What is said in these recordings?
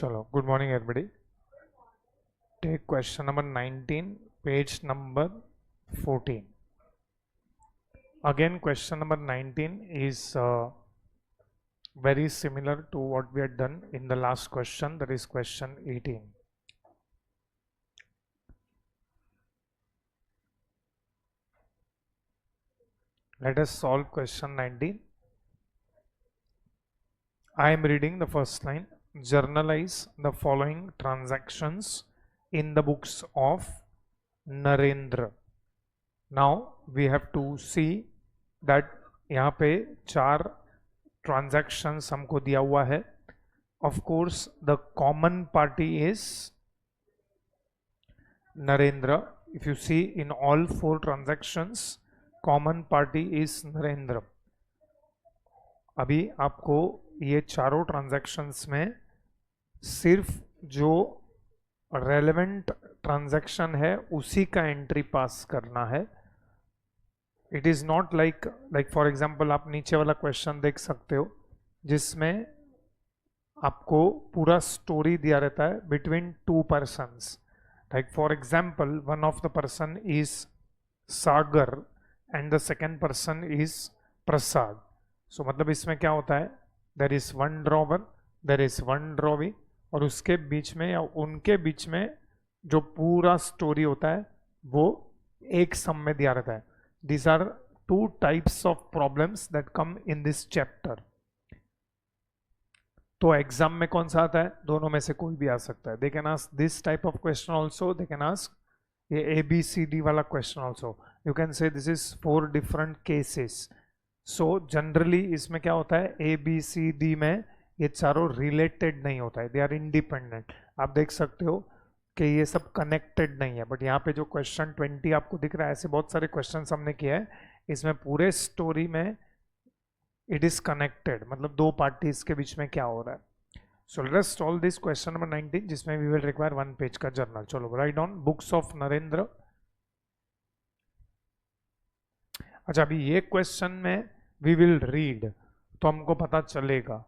Chalo, good morning everybody. Take question number 19, page number 14. Again, question number 19 is very similar to what we had done in the last question, that is question 18. Let us solve question 19. I am reading the first line. Journalize the following transactions in the books of Narendra. Now we have to see that यहाँ पे 4 transactions हमको दिया हुआ है. Of course, the common party is Narendra. If you see in all 4 transactions, common party is Narendra. अभी आपको ये चारों ट्रांजैक्शंस में सिर्फ जो रेलेवेंट ट्रांजैक्शन है उसी का एंट्री पास करना है. It is not like for example आप नीचे वाला क्वेश्चन देख सकते हो जिसमें आपको पूरा स्टोरी दिया रहता है between 2 persons. Like for example one of the person is Sagar and the second person is Prasad. So मतलब इसमें क्या होता है, there is one drawer, there is one drawee, और उसके बीच में या उनके बीच में जो पूरा स्टोरी होता है वो एक सम में दिया रहता है. These are 2 types of problems that come in this chapter. तो एग्जाम में कौन सा आता है, दोनों में से कोई भी आ सकता है. They can ask this type of question also, they can ask ये ABCD वाला question also. You can say this is 4 different cases. So generally इसमें क्या होता है, ABCD में ये चारों रिलेटेड नहीं होता है, they are independent. आप देख सकते हो कि ये सब कनेक्टेड नहीं है. बट यहाँ पे जो क्वेश्चन 20 आपको दिख रहा है, ऐसे बहुत सारे क्वेश्चन हमने किए हैं, इसमें पूरे स्टोरी में इट इज कनेक्टेड, मतलब 2 पार्टीज के बीच में क्या हो रहा है. So let us solve this question number 19 जिसमें वी विल रिक्वायर 1 पेज का जर्नल. चलो write down books of Narendra. अच्छा, अभी ये क्वेश्चन में वी विल रीड तो हमको पता चलेगा,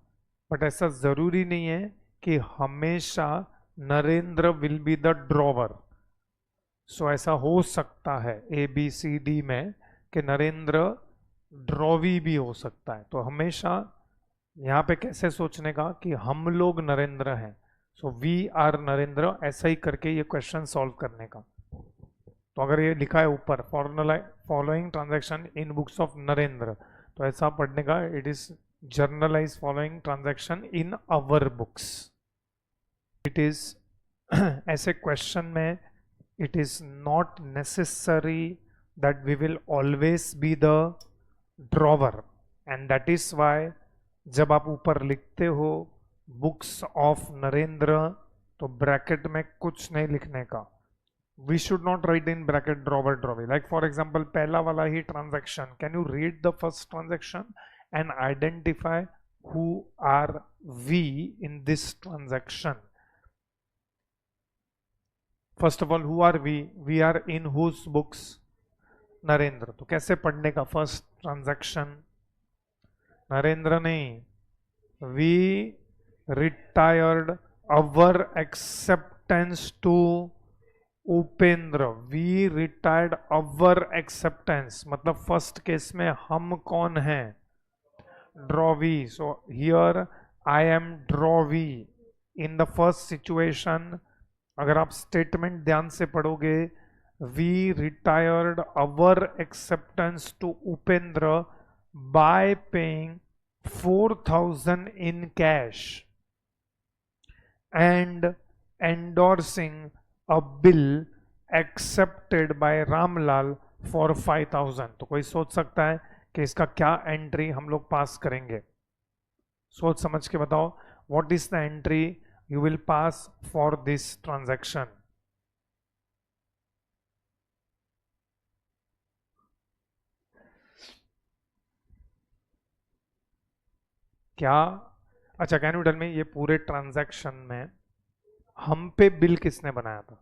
बट ऐसा जरूरी नहीं है कि हमेशा Narendra will be the drawer. So ऐसा हो सकता है ABCD में कि नरेंद्र ड्रॉवी भी हो सकता है. तो हमेशा यहाँ पे कैसे सोचने का कि हम लोग नरेंद्र हैं, सो वी आर नरेंद्र, ऐसा ही करके ये क्वेश्चन सॉल्व करने का. तो अगर ये लिखा है ऊपर following transaction in books of Narendra, तो ऐसा पढ़ने का it is journalise following transaction in our books. It is ऐसे क्वेश्चन में it is not necessary that we will always be the drawer, and that is why जब आप ऊपर लिखते हो बुक्स ऑफ नरेंद्र तो ब्रैकेट में कुछ नहीं लिखने का. We should not write in bracket drawer drawee. Like for example पहला वाला ही transaction, can you read the first transaction and identify who are we in this transaction. First of all who are we are in whose books, Narendra. तो कैसे पढ़ने का, first transaction Narendra नहीं, we retired our acceptance to Upendra. We retired our acceptance मतलब first case में हम कौन हैं, drawee. So here I am drawee in the first situation. अगर आप स्टेटमेंट ध्यान से पढ़ोगे, we retired our acceptance to Upendra by paying 4,000 in cash and endorsing a bill accepted by Ramlal for 5,000. तो कोई सोच सकता है कि इसका क्या एंट्री हम लोग पास करेंगे, सोच समझ के बताओ. What is the entry you will pass for this transaction? क्या, अच्छा कैन यू टेल मी, ये पूरे ट्रांजैक्शन में हम पे बिल किसने बनाया था,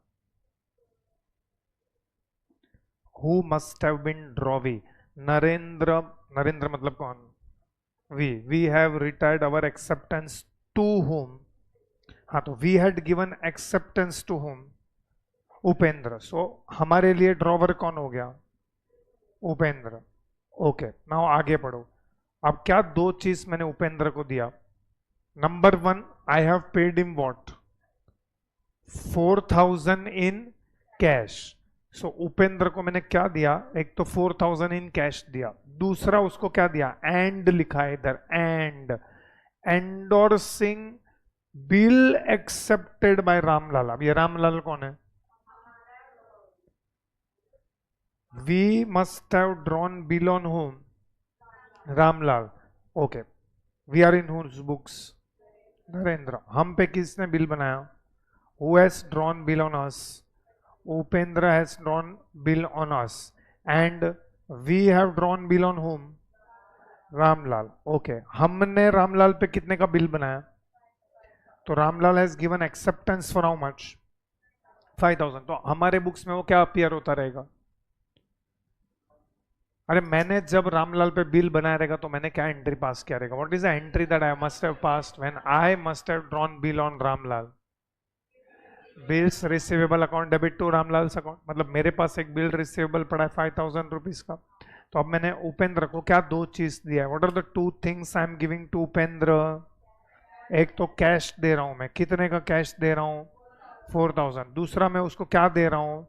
who must have been drawee, Narendra. Narendra मतलब कौन, we have retired our acceptance to whom, हाँ, तो we had given acceptance to whom, Upendra. So हमारे लिए ड्रॉवर कौन हो गया? उपेंद्र। ओके, नाउ आगे पढ़ो। अब क्या दो चीज मैंने उपेंद्र को दिया? Number one, I have paid him what? 4,000 in cash. So Upendra को मैंने क्या दिया? एक तो 4,000 इन कैश दिया, दूसरा उसको क्या दिया? एंड लिखा है इधर, and endorsing bill accepted by Ramlal. अब ये रामलाल कौन है? We must have drawn bill on whom? Ramlal. Okay, we are in whose books? Narendra. हम पे किसने बिल बनाया? Who has drawn bill on us? Upendra has drawn bill on us. And we have drawn bill on whom? Ramlal. Okay, हमने रामलाल पे कितने का bill बनाया? तो Ramlal has given acceptance for how much? 5,000। तो हमारे बुक्स में वो क्या अपीयर होता रहेगा? अरे मैंने जब रामलाल पे बिल बनाया रहेगा तो मैंने क्या एंट्री पास किया रहेगा? What is the entry that I must have passed when I must have drawn bill on Ramlal? Bills receivable account debit to Ramlal account. मतलब मेरे पास एक बिल रिसीवेबल पड़ा है 5,000 रुपीज का, तो अब मैंने उपेंद्र को क्या दो चीज दिया है? What are the two things I am giving to Upendra? एक तो कैश दे रहा हूं मैं, कितने का कैश दे रहा हूं? 4,000। दूसरा मैं उसको क्या दे रहा हूं?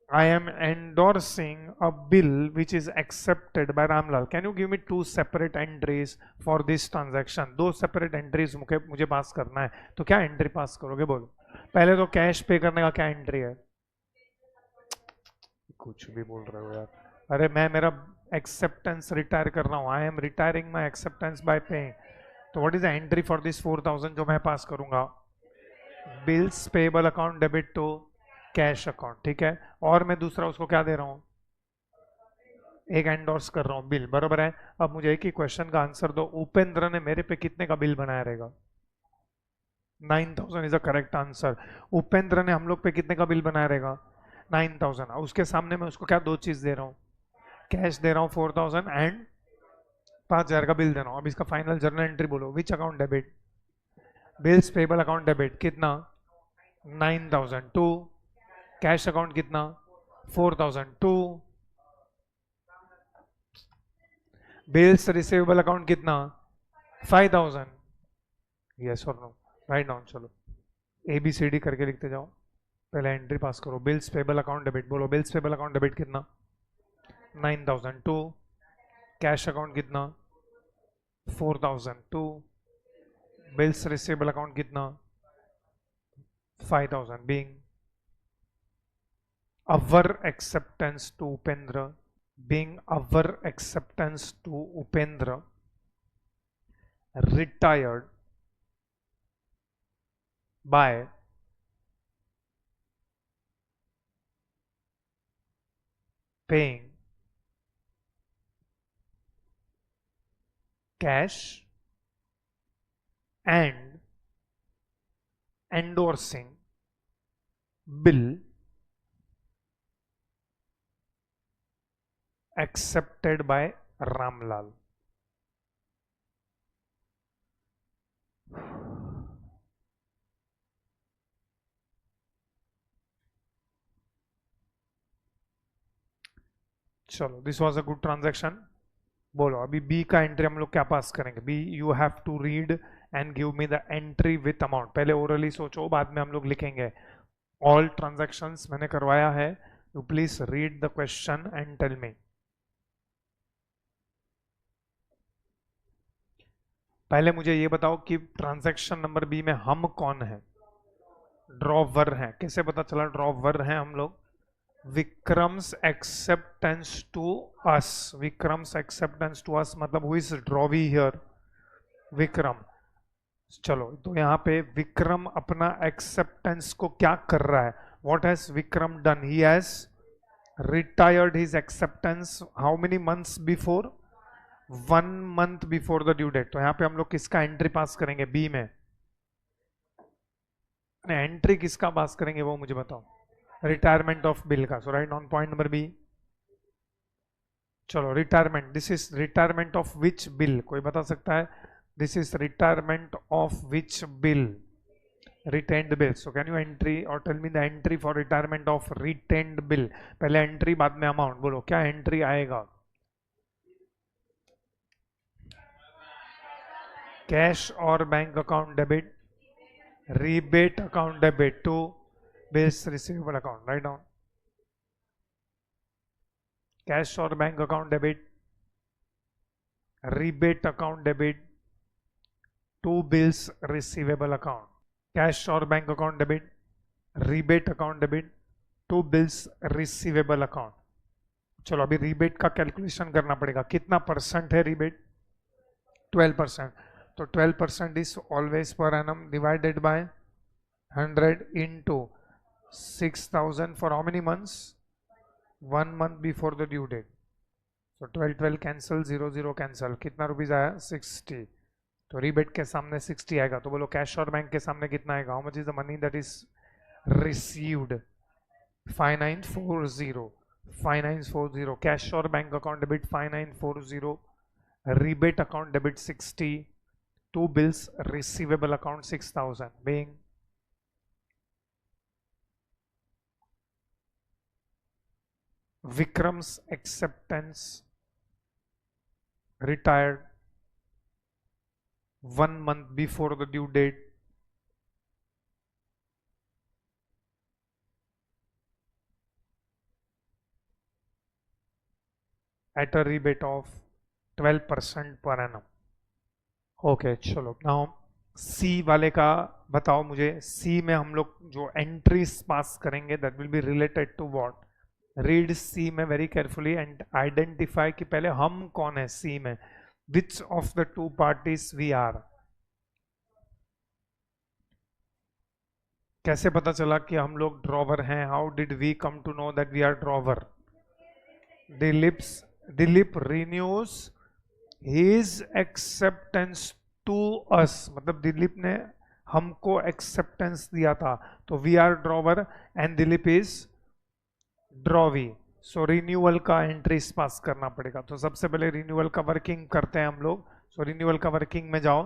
I am endorsing a bill which is accepted by Ramlal. Can you give me two separate entries for this transaction? दो separate entries मुझे पास करना है, तो क्या एंट्री पास करोगे? बोलो। पहले तो कैश पे करने का क्या एंट्री है? कुछ भी बोल रहे हो यार। अरे मैं मेरा एक्सेप्टेंस रिटायर कर रहा हूँ, I am retiring my acceptance by paying. तो what is the entry for this 4,000 जो मैं पास करूंगा? Bills payable account debit to cash account, ठीक है। और मैं दूसरा उसको क्या दे रहा हूं? एक एंडोर्स कर रहा हूं बिल, बराबर है। अब मुझे एक ही क्वेश्चन का आंसर दो, उपेंद्र ने मेरे पे कितने का बिल बनाया रहेगा? 9,000 is the correct answer. Upendra ने हम लोग पे कितने का बिल बनाया रहेगा? 9,000। उसके सामने मैं उसको क्या दो चीज दे रहा हूँ? कैश दे रहा हूँ 4,000 एंड 5,000 का बिल दे रहा हूँ। अब इसका फाइनल जर्नल एंट्री बोलो, विच account debit? Bills payable account debit, कितना? 9,000 टू कैश अकाउंट कितना? 4,000 टू बिल्स रिसीवेबल अकाउंट कितना? 5,000। यस और नो? Right down. चलो ABCD करके लिखते जाओ, पहले एंट्री पास करो। बिल्स पेएबल अकाउंट डेबिट, बोलो बिल्स पेएबल अकाउंट डेबिट कितना? 9,000 टू कैश अकाउंट कितना? 4,000 टू बिल्स रिसीवेबल अकाउंट कितना? 5,000 being our acceptance to Upendra, being our acceptance to Upendra, retired by paying cash and endorsing bill accepted by Ramlal. चलो, this was a good transaction. बोलो अभी B का entry हम लोग क्या pass करेंगे? B, you have to read and give me the entry with amount. पहले orally सोचो, बाद में हम लोग लिखेंगे। ऑल ट्रांजेक्शंस मैंने करवाया है, you please read the question and tell me. पहले मुझे ये बताओ कि ट्रांजैक्शन नंबर बी में हम कौन है? ड्रॉवर हैं। कैसे पता चला ड्रॉवर हैं हम लोग? Vikram's acceptance to us. Vikram's acceptance to us मतलब who is drawee here? Vikram. चलो, तो यहाँ पे विक्रम अपना एक्सेप्टेंस को क्या कर रहा है? What has Vikram done? He has retired his acceptance how many months before? 1 month before the due date. तो यहाँ पे हम लोग किसका एंट्री पास करेंगे बी में? एंट्री किसका पास करेंगे वो मुझे बताओ। रिटायरमेंट ऑफ बिल का। So write on point number B. चलो, retirement, this is retirement of which bill? कोई बता सकता है? This is retirement of which bill? retained bill. So can you entry or tell me the entry for retirement of retained bill? पहले entry बाद में amount. बोलो क्या entry आएगा? कैश और bank account debit, rebate account debit to bills receivable account. Write down. Cash or bank account debit, rebate account debit to bills receivable account. Cash or bank account debit, rebate account debit to bills receivable account. चलो अभी rebate का calculation करना पड़ेगा. कितना percent है rebate? 12%. तो 12% is always per annum divided by 100 into 6,000 for how many months? 1 month before the due date. So 12 cancel, 0 cancel. कितना rupees आया? 60. तो रीबेट के सामने 60 आएगा. तो बोलो कैश और बैंक के सामने कितना आएगा? How much is the money that is received? 5940. 5940. Cash और bank account debit 5940. rebate account debit 60, two bills receivable account 6,000 being Vikram's acceptance retired 1 month before the due date. At a rebate of 12% per annum. Okay चलो now see वाले का बताओ मुझे. सी में हम लोग जो एंट्रीज पास करेंगे that will be related to what? Read C में वेरी केयरफुली एंड आइडेंटिफाई कि पहले हम कौन है सी में. Which of the two parties we are. कैसे पता चला कि हम लोग ड्रॉवर हैं? How did we come to know that we are drawer? Dilip renews his acceptance to us. मतलब दिलीप ने हमको एक्सेप्टेंस दिया था. तो we are drawer and Dilip is drawee. So renewal का एंट्रीज पास करना पड़ेगा. तो सबसे पहले रिन्यूअल का वर्किंग करते हैं हम लोग. सो रिन्यूअल का वर्किंग में जाओ.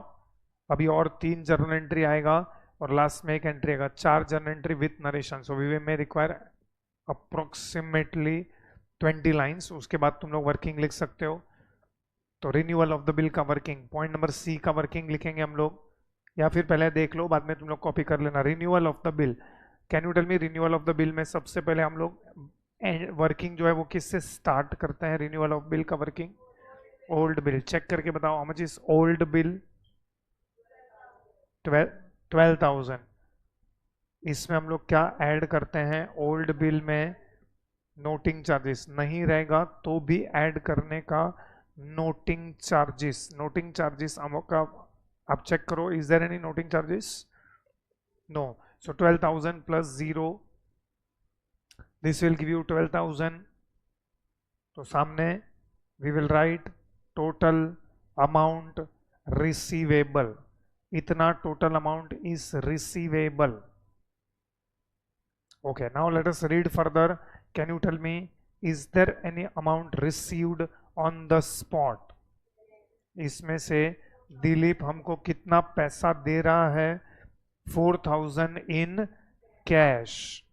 अभी और 3 जर्नल एंट्री आएगा और लास्ट में एक एंट्री आएगा. 4 journal entry with narration. So we may require approximately 20 lines. उसके बाद तुम लोग वर्किंग लिख सकते हो. तो रिन्यूअल ऑफ द बिल का वर्किंग, पॉइंट नंबर सी का वर्किंग लिखेंगे हम लोग, या फिर पहले देख लो बाद में तुम लोग कॉपी कर लेना. Renewal of the bill. Can you tell me renewal of the bill में सबसे पहले हम लोग वर्किंग जो है वो किससे स्टार्ट करते हैं? रिन्यूअल ऑफ बिल का वर्किंग ओल्ड बिल. चेक करके बताओ how much is old bill? 12,000. इसमें हम लोग क्या ऐड करते हैं? ओल्ड बिल में नोटिंग चार्जेस नहीं रहेगा तो भी ऐड करने का नोटिंग चार्जेस. नोटिंग चार्जेस का आप चेक करो. Is there any noting charges? No. So 12,000 plus 0 this will give you 12,000. तो सामने we will write total amount receivable. इतना total amount is receivable. Okay now let us read further. Can you tell me is there any amount received on the spot? इसमें से दिलीप हमको कितना पैसा दे रहा है? 4,000 इन कैश.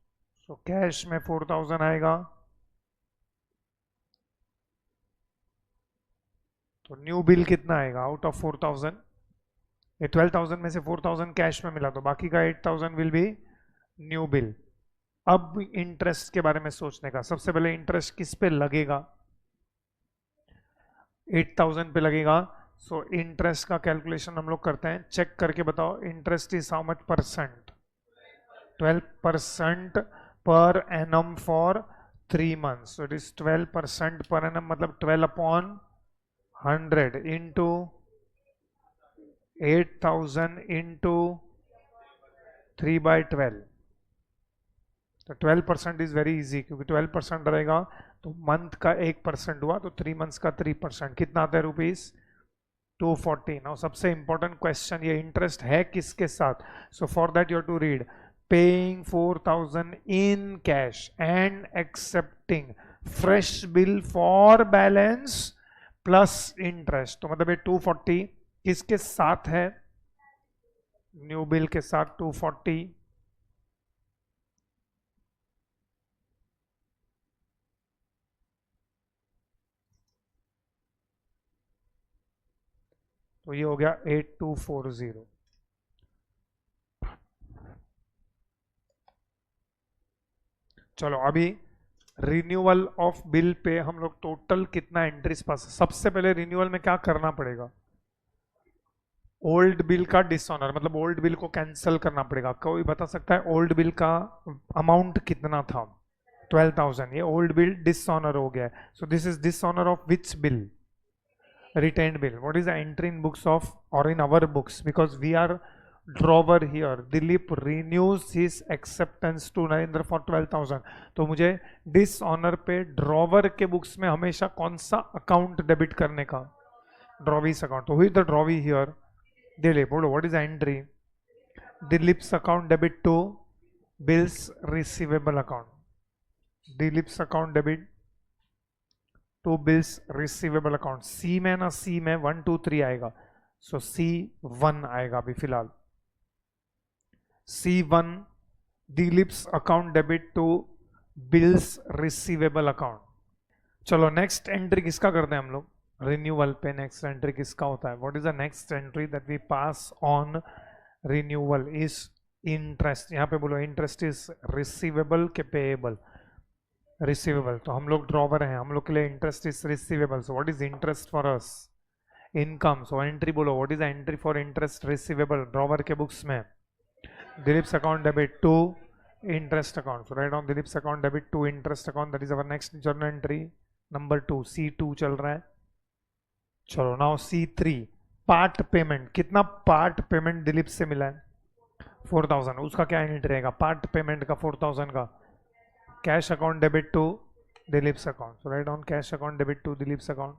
सो कैश में 4,000 आएगा. तो न्यू बिल कितना आएगा आउट ऑफ 4,000? ये 12,000 में से 4,000 कैश में मिला तो बाकी का 8,000 विल बी न्यू बिल. अब इंटरेस्ट के बारे में सोचने का. सबसे पहले इंटरेस्ट किस पे लगेगा? 8,000 पे लगेगा. सो इंटरेस्ट का कैलकुलेशन हम लोग करते हैं. चेक करके बताओ interest is how much percent? 12% per annum for 3 months. So it is 12% per annum मतलब 12/100 इंटू 8,000 इंटू 3/12. तो 12% इज वेरी इजी क्योंकि 12% रहेगा तो मंथ का 1% हुआ तो 3 months का 3%. कितना आता है रुपीज? 240. नाउ सबसे इंपॉर्टेंट क्वेश्चन, ये इंटरेस्ट है किसके साथ? So for that you have to read paying 4,000 in cash and accepting fresh bill for balance plus interest. तो मतलब ये 240 किसके साथ है? न्यू बिल के साथ 240, तो ये हो गया 8240। चलो अभी रिन्यूअल ऑफ बिल पे हम लोग टोटल कितना एंट्रीज पास। सबसे पहले रिन्यूअल में क्या करना पड़ेगा, ओल्ड बिल का डिसऑनर, मतलब ओल्ड बिल को कैंसिल करना पड़ेगा। कोई बता सकता है ओल्ड बिल का अमाउंट कितना था? 12,000। ये ओल्ड बिल डिसऑनर हो गया है। So this is dishonour of which bill? retained bill. What is the entry in books of or in our books? Because we are drawer here. Dilip renews his acceptance to Narendra for 12,000. तो मुझे dishonour पे drawer के books में हमेशा कौन सा account debit करने का? Drawee's account. तो who's the drawee here? Dilip. बोलो what is the entry? Dilip's account debit to bills receivable account. Dilip's account debit to bills receivable account. C में ना, सी में 1 2 3 आएगा, सो C1 आएगा अभी फिलहाल। C1 Dilip's account debit to bills receivable account. चलो नेक्स्ट एंट्री किसका करते हैं हम लोग? रिन्यूअल पे नेक्स्ट एंट्री किसका होता है? What is the next entry that we pass on renewal? Is interest. यहाँ पे बोलो इंटरेस्ट इज रिसीवेबल के पेएबल? रिसीवेबल। तो हम लोग ड्रॉवर हैं, हम लोग के लिए interest is receivable. So what is interest for us? Income. So entry बोलो what is the entry for interest receivable drawer के बुक्स में? Dilip's account debit to interest account. So write down Dilip's account debit to interest account, that is our next journal entry number 2। C2 चल रहा है। चलो now C3 part payment. कितना part payment Dilip से मिला है? 4,000। उसका क्या एंट्री रहेगा पार्ट पेमेंट का 4,000 का? Cash account debit to Dilip's account. So write down cash account debit to Dilip's account.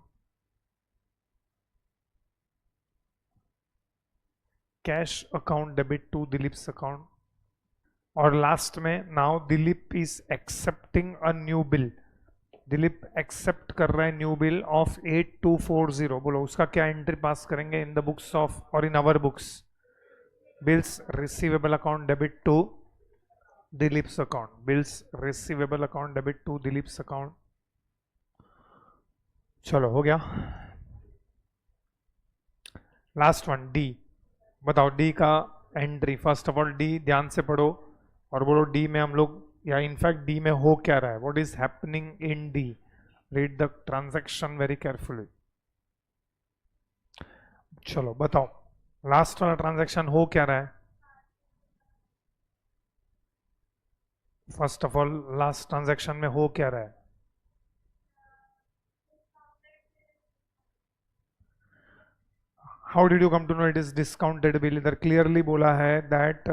Cash account debit to Dilip's account. और लास्ट में now Dilip is accepting a new bill. Dilip accept कर रहा है न्यू बिल ऑफ 8240। बोलो उसका क्या एंट्री पास करेंगे इन द बुक्स ऑफ और in our books? Bills receivable account debit to Dilip's account. Bills receivable account debit to Dilip's account. चलो हो गया। Last one D. बताओ डी का एंट्री। फर्स्ट ऑफ ऑल डी ध्यान से पढ़ो और बोलो डी में हम लोग, या इनफैक्ट डी में हो क्या रहा है? What is happening in D? Read the transaction very carefully. चलो बताओ लास्ट वाला ट्रांजैक्शन हो क्या रहा है? First of all last transaction में हो क्या रहा है? How did you come to know it is discounted bill? इधर क्लियरली बोला है that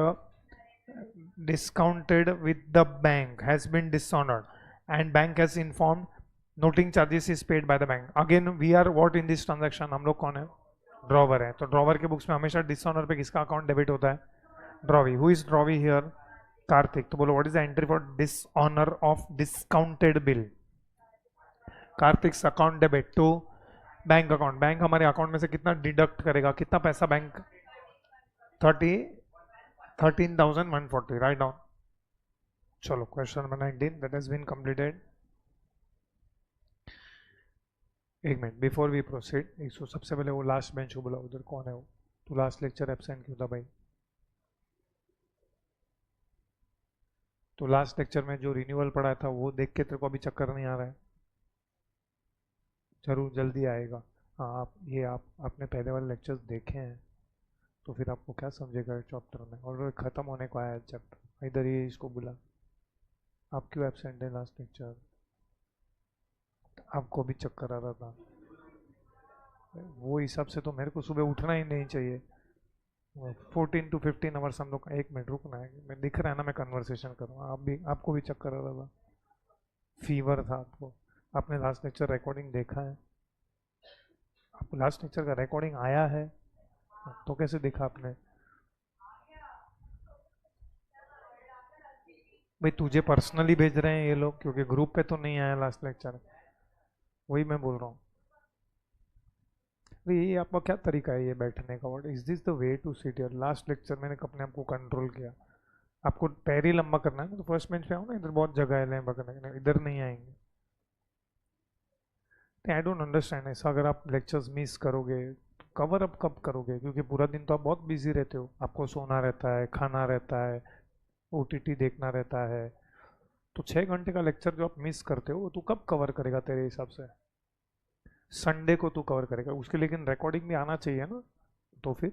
discounted with the bank has been dishonored and bank has informed noting charges is paid by the bank. Again we are what in this transaction? हम लोग कौन है? Drawer है। तो drawer के बुक्स में हमेशा डिसऑनर पे किसका अकाउंट डेबिट होता है? Drawee. Who is drawee here? Kartik. तो बोलो what is the entry for dishonour of discounted bill? Kartik's account debit to bank account. Bank हमारे अकाउंट में से कितना डिडक्ट करेगा? कितना पैसा बैंक? 13,140। Write down. चलो question number 19 that has been completed. एक मिनट बिफोर वी प्रोसीड, इसको सबसे पहले वो लास्ट बेंच को बुला। उधर कौन है वो? तू लास्ट लेक्चर एब्सेंट क्यों था भाई? तो लास्ट लेक्चर में जो रिन्यूअल पढ़ा था वो देख के तेरे को अभी चक्कर नहीं आ रहा है? जरूर जल्दी आएगा। हाँ आप आपने पहले वाले लेक्चर्स देखे हैं तो फिर आपको क्या समझेगा चैप्टर में? और ख़त्म होने को आया है चैप्टर। इधर ही इसको बुला। आप क्यों एब्सेंट है लास्ट लेक्चर? आपको भी चक्कर आ रहा था? वो हिसाब से तो मेरे को सुबह उठना ही नहीं चाहिए। 14 to 15 आवर्स हम लोग। एक मिनट रुकना है, मैं दिख रहा है ना मैं कन्वर्सेशन कर रहा हूँ। आपको भी चक्कर आ रहा था, फीवर था आपको। आपने लास्ट लेक्चर रिकॉर्डिंग देखा है? आपको लास्ट लेक्चर का रिकॉर्डिंग आया है तो कैसे देखा आपने? भाई तुझे पर्सनली भेज रहे हैं ये लोग, क्योंकि ग्रुप पे तो नहीं आया लास्ट लेक्चर। वही मैं बोल रहा हूँ। ये आपका क्या तरीका है ये बैठने का? What is this the way to sit here? Last lecture मैंने अपने आप को कंट्रोल किया। आपको पैर ही लंबा करना है ना, तो फर्स्ट बेंच पे आओ ना, इधर बहुत जगह है लंबा करने के, इधर नहीं आएंगे। आई डोंट अंडरस्टैंड, ऐसा अगर आप लेक्चर्स मिस करोगे कवर अप कब करोगे? क्योंकि पूरा दिन तो आप बहुत बिजी रहते हो, आपको सोना रहता है, खाना रहता है, ओटीटी देखना रहता है, तो 6 घंटे का लेक्चर जो आप मिस करते हो वो तू कब कवर करेगा तेरे हिसाब से? संडे को तू कवर करेगा उसके, लेकिन रिकॉर्डिंग भी आना चाहिए ना। तो फिर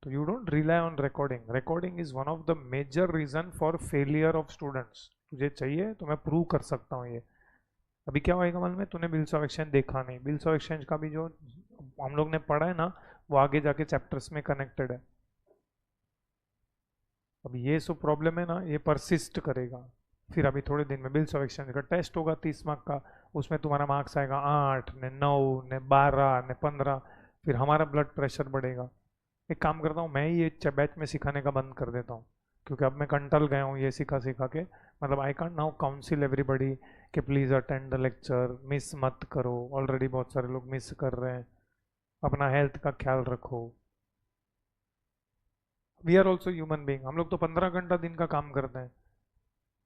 तो you don't rely on recording. Recording is one of the major reason for failure of students. तुझे चाहिए तो मैं प्रूव कर सकता हूँ ये। अभी क्या होएगा मालूम है? तूने बिल्स ऑफ एक्सचेंज देखा नहीं, बिल्स ऑफ एक्सचेंज का भी जो हम लोग ने पढ़ा है ना, वो आगे जाके चैप्टर्स में कनेक्टेड है। अब ये सब प्रॉब्लम है ना, ये परसिस्ट करेगा। फिर अभी थोड़े दिन में बिल्स ऑफ एक्सचेंज का टेस्ट होगा 30 मार्क का, उसमें तुम्हारा मार्क्स आएगा 8 ने 9 ने 12 ने 15। फिर हमारा ब्लड प्रेशर बढ़ेगा। एक काम करता हूँ, मैं ही ये बैच में सिखाने का बंद कर देता हूँ, क्योंकि अब मैं कंटल गया हूँ ये सिखा सिखा के। मतलब I can't now counsel everybody कि please attend the lecture, miss मत करो। ऑलरेडी बहुत सारे लोग मिस कर रहे हैं। अपना हेल्थ का ख्याल रखो। We are also human being. हम लोग तो 15 घंटा दिन का काम करते हैं।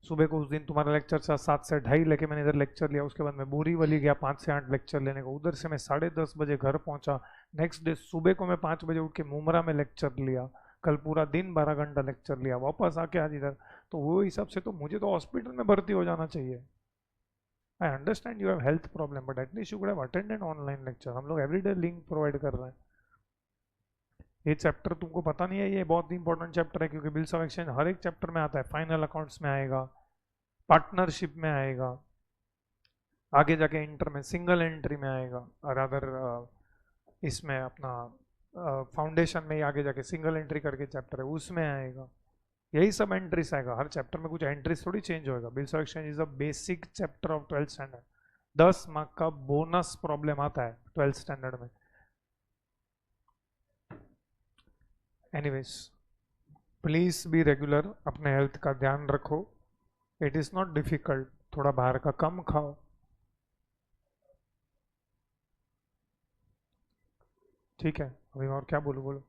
सुबह को उस दिन तुम्हारा लेक्चर था 7 से 2:30 लेके मैंने इधर लेक्चर लिया, उसके बाद मैं बोरीवली गया 5 से 8 लेक्चर लेने को, उधर से मैं 10:30 बजे घर पहुंचा। नेक्स्ट डे सुबह को मैं 5 बजे उठ के मुमरा में लेक्चर लिया। कल पूरा दिन 12 घंटा लेक्चर लिया, वापस आके आज इधर। तो वो हिसाब से तो मुझे तो हॉस्पिटल में भर्ती हो जाना चाहिए। I understand you have health problem, but at least you could have attended online lecture. हम लोग एवरीडे लिंक प्रोवाइड कर रहे हैं। ये चैप्टर तुमको पता नहीं है, ये बहुत इंपॉर्टेंट चैप्टर है, क्योंकि बिल्स ऑफ एक्सचेंज हर एक चैप्टर में आता है। फाइनल अकाउंट्स में आएगा, पार्टनरशिप में आएगा, आगे जाके इंटर में सिंगल एंट्री में आएगा, और अदर इसमें अपना फाउंडेशन में ही आगे जाके सिंगल एंट्री करके चैप्टर है उसमें आएगा। यही सब एंट्रीज आएगा हर चैप्टर में, कुछ एंट्रीज थोड़ी चेंज होएगा। Bills of exchange is a basic chapter of 12th standard. 10 mark का बोनस प्रॉब्लम आता है 12th स्टैंडर्ड में। एनीवेज, प्लीज बी रेगुलर, अपने हेल्थ का ध्यान रखो। इट इज नॉट डिफिकल्ट, थोड़ा बाहर का कम खाओ। ठीक है, अभी और क्या बोलूं? बोलो।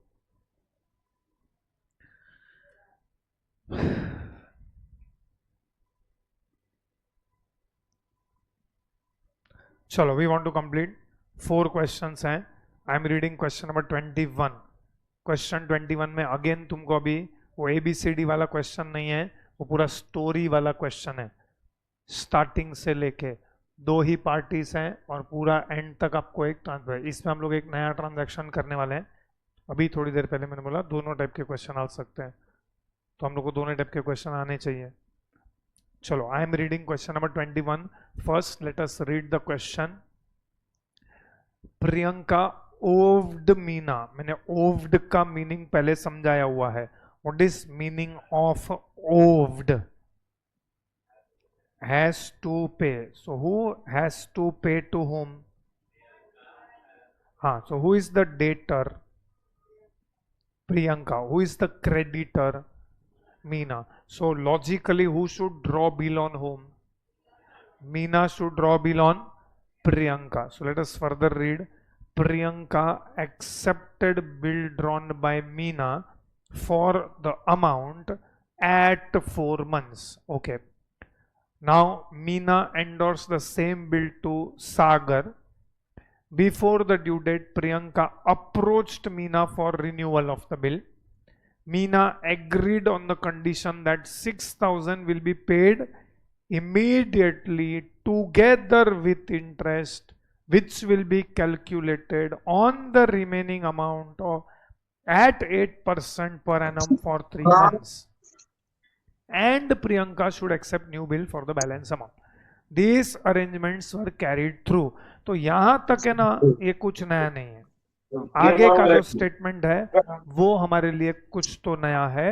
चलो, we want to complete 4 questions हैं। I am reading question number 21। क्वेश्चन 21 में अगेन तुमको अभी वो ABCD वाला क्वेश्चन नहीं है, वो पूरा स्टोरी वाला क्वेश्चन है। स्टार्टिंग से लेके 2 ही पार्टीज हैं और पूरा एंड तक आपको एक ट्रांसफर। इसमें हम लोग एक नया ट्रांजैक्शन करने वाले हैं। अभी थोड़ी देर पहले मैंने बोला दोनों टाइप के क्वेश्चन आ सकते हैं, तो हम लोग को दोनों टाइप के क्वेश्चन आने चाहिए। चलो, I am reading question number 21। First let us read the question. Priyanka owed Meena. मैंने ओव्ड का मीनिंग पहले समझाया हुआ है। What is meaning of owed? has to pay. So who has to pay to whom? So who is the debtor? Priyanka. Who is the creditor? Meena. So logically who should draw bill on whom? Meena should draw bill on Priyanka. So let us further read. Priyanka accepted bill drawn by Meena for the amount at 4 months. Okay. Now Meena endorsed the same bill to Sagar. Before the due date, Priyanka approached Meena for renewal of the bill. Meena agreed on the condition that 6,000 will be paid immediately together with interest, which will be calculated on the remaining amount of at 8% per annum for 3 months. And Priyanka should accept new bill for the balance amount. These arrangements were carried through. तो यहां तक है ना, ये कुछ नया नहीं है। आगे का जो स्टेटमेंट है वो हमारे लिए कुछ तो नया है।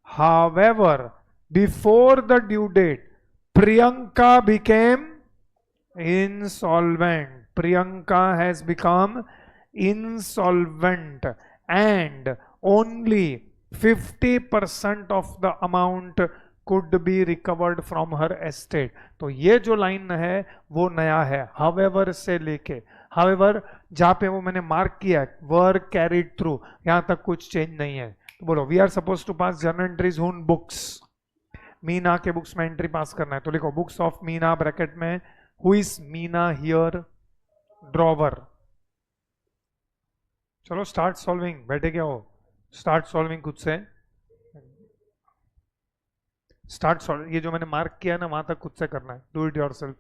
However, before the due date, Priyanka became insolvent. Priyanka has become insolvent and only 50% of the amount could be recovered from her estate. तो ये जो लाइन है वो नया है, however से लेके। हाउएवर जहां पे वो मैंने मार्क किया है वर कैरिड थ्रू, यहां तक कुछ चेंज नहीं है। तो बोलो we are suppose to pass journal entries हुन बुक्स, मीना के बुक्स में एंट्री पास करना है, तो लिखो बुक्स ऑफ मीना ब्रैकेट में who is Meena here drawer. चलो स्टार्ट सॉल्विंग, बैठे क्या हो, स्टार्ट सॉल्विंग खुद से, स्टार्ट सॉल्व, ये जो मैंने मार्क किया है ना वहां तक खुद से करना है, डू इट योरसेल्फ।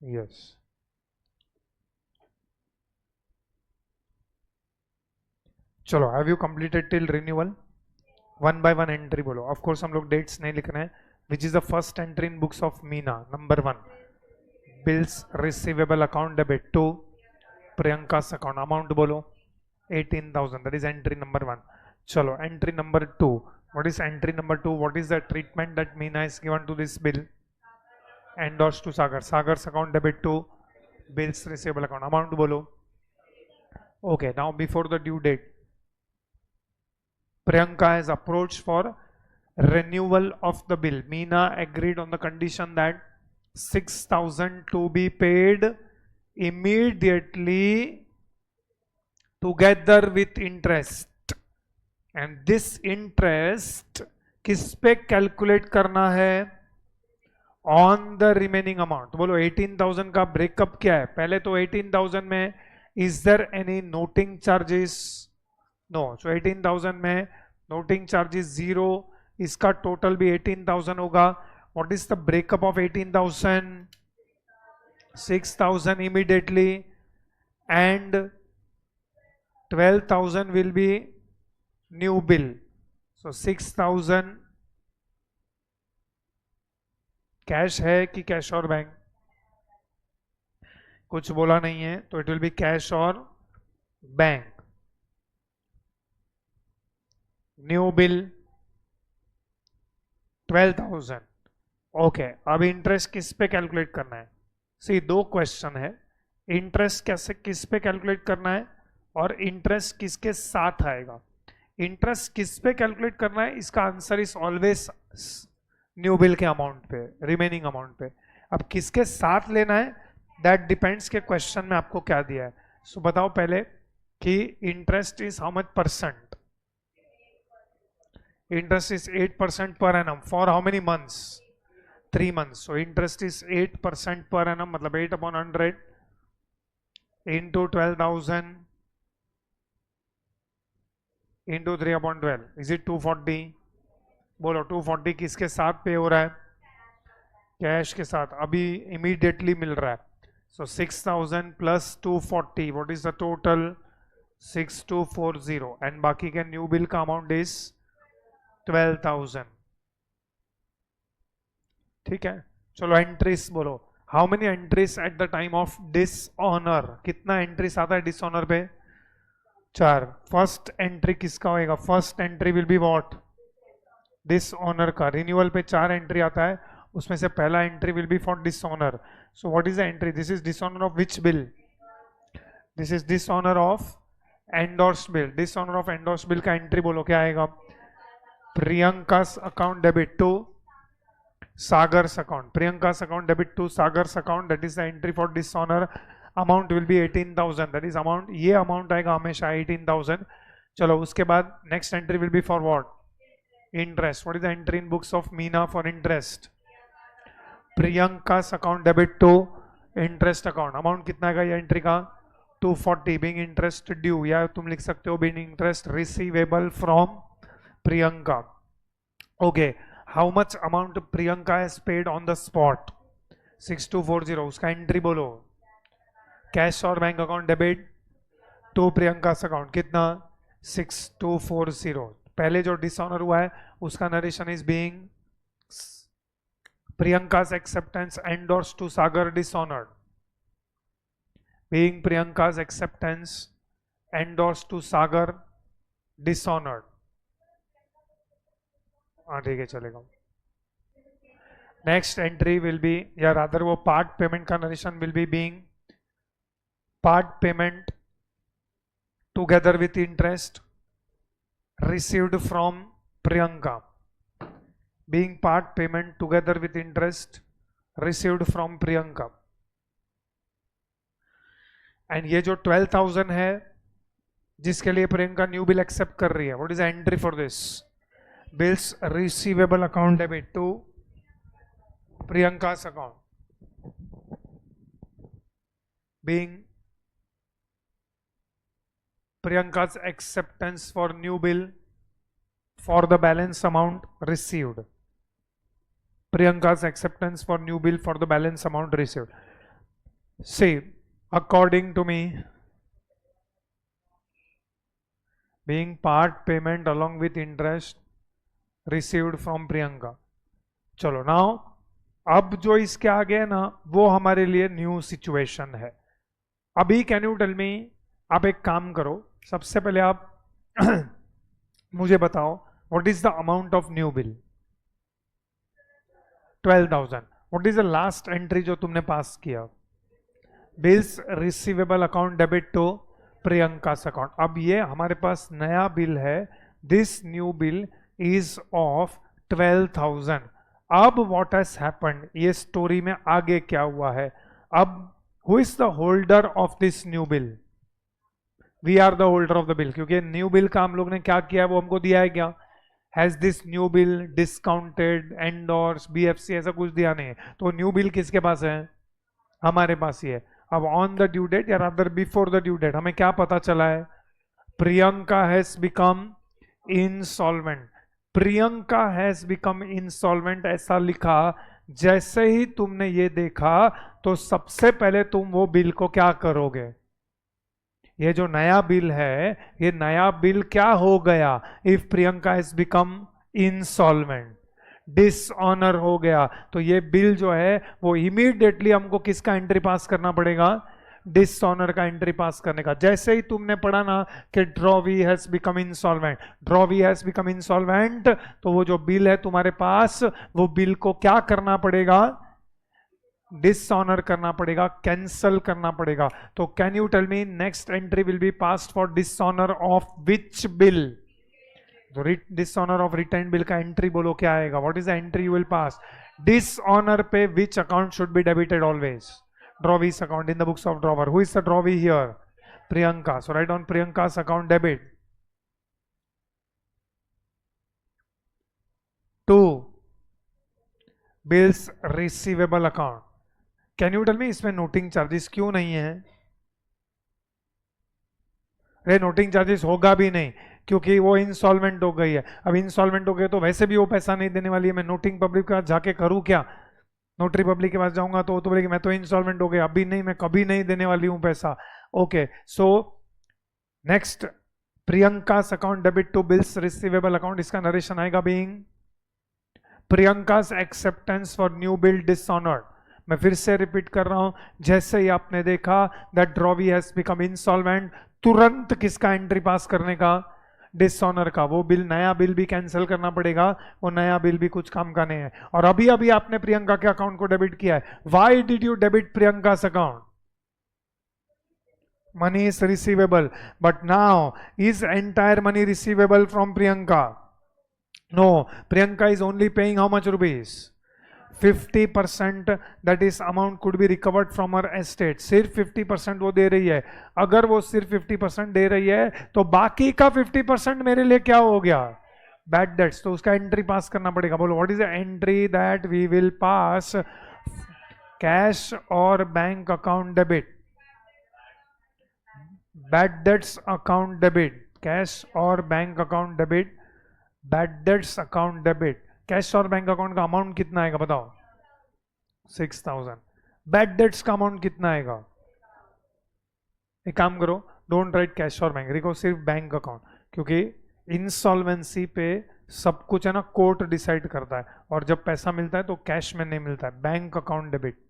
यस चलो, have you completed till renewal? One by one entry बोलो, ऑफ कोर्स हम लोग डेट्स नहीं लिख रहे हैं। Which is the first entry in books of Meena? Number 1 bills receivable account debit to Priyanka's account, amount बोलो 18,000, that is entry number 1। चलो entry number 2, what is entry number 2? What is the treatment that Meena is given to this bill? Endorse to Sagar, Sagar's account debit to bills receivable account, amount बोलो। Okay, now before the due date Priyanka has approached for renewal of the bill. Meena agreed on the condition that 6,000 to be paid immediately together with interest. And this interest किस पे calculate करना है? On the remaining amount. बोलो 18,000 का breakup क्या है? पहले तो 18,000 में is there any noting charges? No, so 18,000 में नोटिंग चार्जेस 0, इसका टोटल भी 18,000 होगा। What is the breakup of 18,000? 6,000 immediately and 12,000 will be new bill. So 6,000 cash है कि कैश और बैंक? कुछ बोला नहीं है, तो इट विल बी कैश और बैंक। New bill 12,000। ओके, अब इंटरेस्ट किस पे कैलकुलेट करना है? सी, दो क्वेश्चन है, इंटरेस्ट कैसे किस पे कैलकुलेट करना है और इंटरेस्ट किसके साथ आएगा। इंटरेस्ट किस पे कैलकुलेट करना है, इसका answer is always new bill के अमाउंट पे, रिमेनिंग अमाउंट पे। अब किसके साथ लेना है दैट डिपेंड्स के क्वेश्चन में आपको क्या दिया है। सो बताओ पहले कि interest is how much percent? Interest is 8% per annum for how many months? 3 months. So interest is 8% per annum, मतलब 8 upon 100 into 12,000 into 3 upon 12. Is it 240? बोलो 240 किसके साथ पे हो रहा है? कैश के साथ, अभी immediately मिल रहा है। So 6,000 plus 240, what is the total? 6240, and बाकी के न्यू बिल का अमाउंट इज 12,000। ठीक है, चलो एंट्रीज बोलो, how many entries at the time of dishonour? कितना एंट्रीज आता है डिसऑनर पे? 4। फर्स्ट एंट्री किसका होएगा? First entry will be what? Dishonour का। रिन्यूअल पे 4 एंट्री आता है, उसमें से पहला entry will B for dishonour. So what is the entry? This is dishonour of which bill? This is dishonour of endorsed bill. Dishonour of endorsed bill का entry बोलो क्या आएगा? Priyanka's account debit to Sagar's account. Priyanka's account debit to Sagar's account, that is the entry for dishonor. Amount will be 18,000, that is amount, ये amount आएगा हमेशा 18,000। चलो उसके बाद next entry will be for what? Interest. What is the entry in books of Meena for interest? Priyanka's account debit to interest account. Amount कितना आएगा ये entry का? 240, being interest due, या तुम लिख सकते हो being interest receivable from Priyanka. Okay, how much amount Priyanka has paid on the spot? 6240, उसका एंट्री बोलो। कैश और bank account debit to Priyanka's account, कितना? 6240। पहले जो डिसऑनर हुआ है उसका narration is being Priyanka's acceptance endorsed to Sagar dishonored. Being Priyanka's acceptance endorsed to Sagar dishonored. हाँ ठीक है, चलेगा। नेक्स्ट एंट्री विल बी, या रादर वो पार्ट पेमेंट का narration will be being part payment together with interest received from Priyanka. Being part payment together with interest received from Priyanka. And ये जो 12,000 है जिसके लिए प्रियंका न्यू बिल एक्सेप्ट कर रही है, what is the entry for this? Bills receivable account debit to Priyanka's account being Priyanka's acceptance for new bill for the balance amount received. Priyanka's acceptance for new bill for the balance amount received. See, according to me, being part payment along with interest received from Priyanka. चलो now अब जो इसके आगे है ना वो हमारे लिए न्यू सिचुएशन है. अभी कैन यू टेल मी, आप एक काम करो, सबसे पहले आप मुझे बताओ what is the amount of new bill? 12,000. What is the last entry जो तुमने पास किया? Bills receivable account debit to Priyanka's account. अब ये हमारे पास नया बिल है, this new bill is of 12,000. अब व्हाट हैज हैपेंड, ये स्टोरी में आगे क्या हुआ है? अब who is the holder of this new bill? We are the holder of the bill, क्योंकि न्यू बिल का हम लोग ने क्या किया वो हमको दिया है क्या? Has this new bill discounted, endorse, BFC, ऐसा कुछ दिया नहीं है. तो न्यू बिल किसके पास है? हमारे पास ही है. अब ऑन द ड्यू डेट या rather before the due date हमें क्या पता चला है? Priyanka has become insolvent. Priyanka has become insolvent ऐसा लिखा. जैसे ही तुमने ये देखा तो सबसे पहले तुम वो बिल को क्या करोगे? ये जो नया बिल है, ये नया बिल क्या हो गया? If Priyanka has become insolvent, dishonour हो गया, तो ये बिल जो है वो इमीडिएटली हमको किसका एंट्री पास करना पड़ेगा? डिसऑनर का एंट्री पास करने का. जैसे ही तुमने पढ़ा ना कि drawee has become insolvent, drawee has become insolvent, तो वो जो बिल है तुम्हारे पास, वो बिल को क्या करना पड़ेगा? डिसऑनर करना पड़ेगा, कैंसल करना पड़ेगा. तो can you tell me next entry will be passed for dishonour of which bill? Dishonour of retain bill का एंट्री बोलो क्या आएगा? What is the entry you will pass? Dishonour पे which account should be debited always? Drawee's account in the books of drawer. Who is the drawee here? Priyanka. So write on Priyanka's account debit to bills receivable account. Can you tell me इसमें noting charges क्यों नहीं है? अरे noting charges होगा भी नहीं क्योंकि वो इंसॉल्वेंट हो गई है. अब इंसॉल्वेंट हो गए तो वैसे भी वो पैसा नहीं देने वाली है. मैं नोटिंग पब्लिक के पास जाके करूं क्या? नोटरी पब्लिक के पास जाऊंगा तो वो तो बोलेगी मैं तो इंसॉल्वेंट हो गया, अभी नहीं, मैं कभी नहीं देने वाली हूं पैसा. Okay, so next Priyanka's account debit to bills receivable account. इसका नरेशन आएगा being Priyanka's acceptance for new bill dishonoured. मैं फिर से रिपीट कर रहा हूं, जैसे ही आपने देखा that drawee has become insolvent, तुरंत किसका एंट्री पास करने का? डिसऑनर का. वो बिल, नया बिल भी कैंसिल करना पड़ेगा, वो नया बिल भी कुछ काम का नहीं है. और अभी अभी आपने प्रियंका के अकाउंट को डेबिट किया है. Why did you debit Priyanka's account? Money is receivable, but now is entire money receivable from Priyanka? No, Priyanka is only paying how much rupees? 50%. That is amount could be recovered from her estate. सिर्फ 50% वो दे रही है. अगर वो सिर्फ 50% दे रही है तो बाकी का 50% मेरे लिए क्या हो गया? Bad debts. तो उसका एंट्री पास करना पड़ेगा. बोलो what is the entry that we will pass? Cash और bank account debit. Bad debts account debit. Cash और bank account debit. Bad debts account debit. Cash और बैंक अकाउंट का amount कितना आएगा बताओ? 6,000. बैड डेट्स का अमाउंट कितना आएगा? एक काम करो, डोंट राइट कैश और बैंक, लिखो सिर्फ बैंक अकाउंट, क्योंकि इंसॉल्वेंसी पे सब कुछ है ना कोर्ट डिसाइड करता है, और जब पैसा मिलता है तो कैश में नहीं मिलता है. Bank account debit.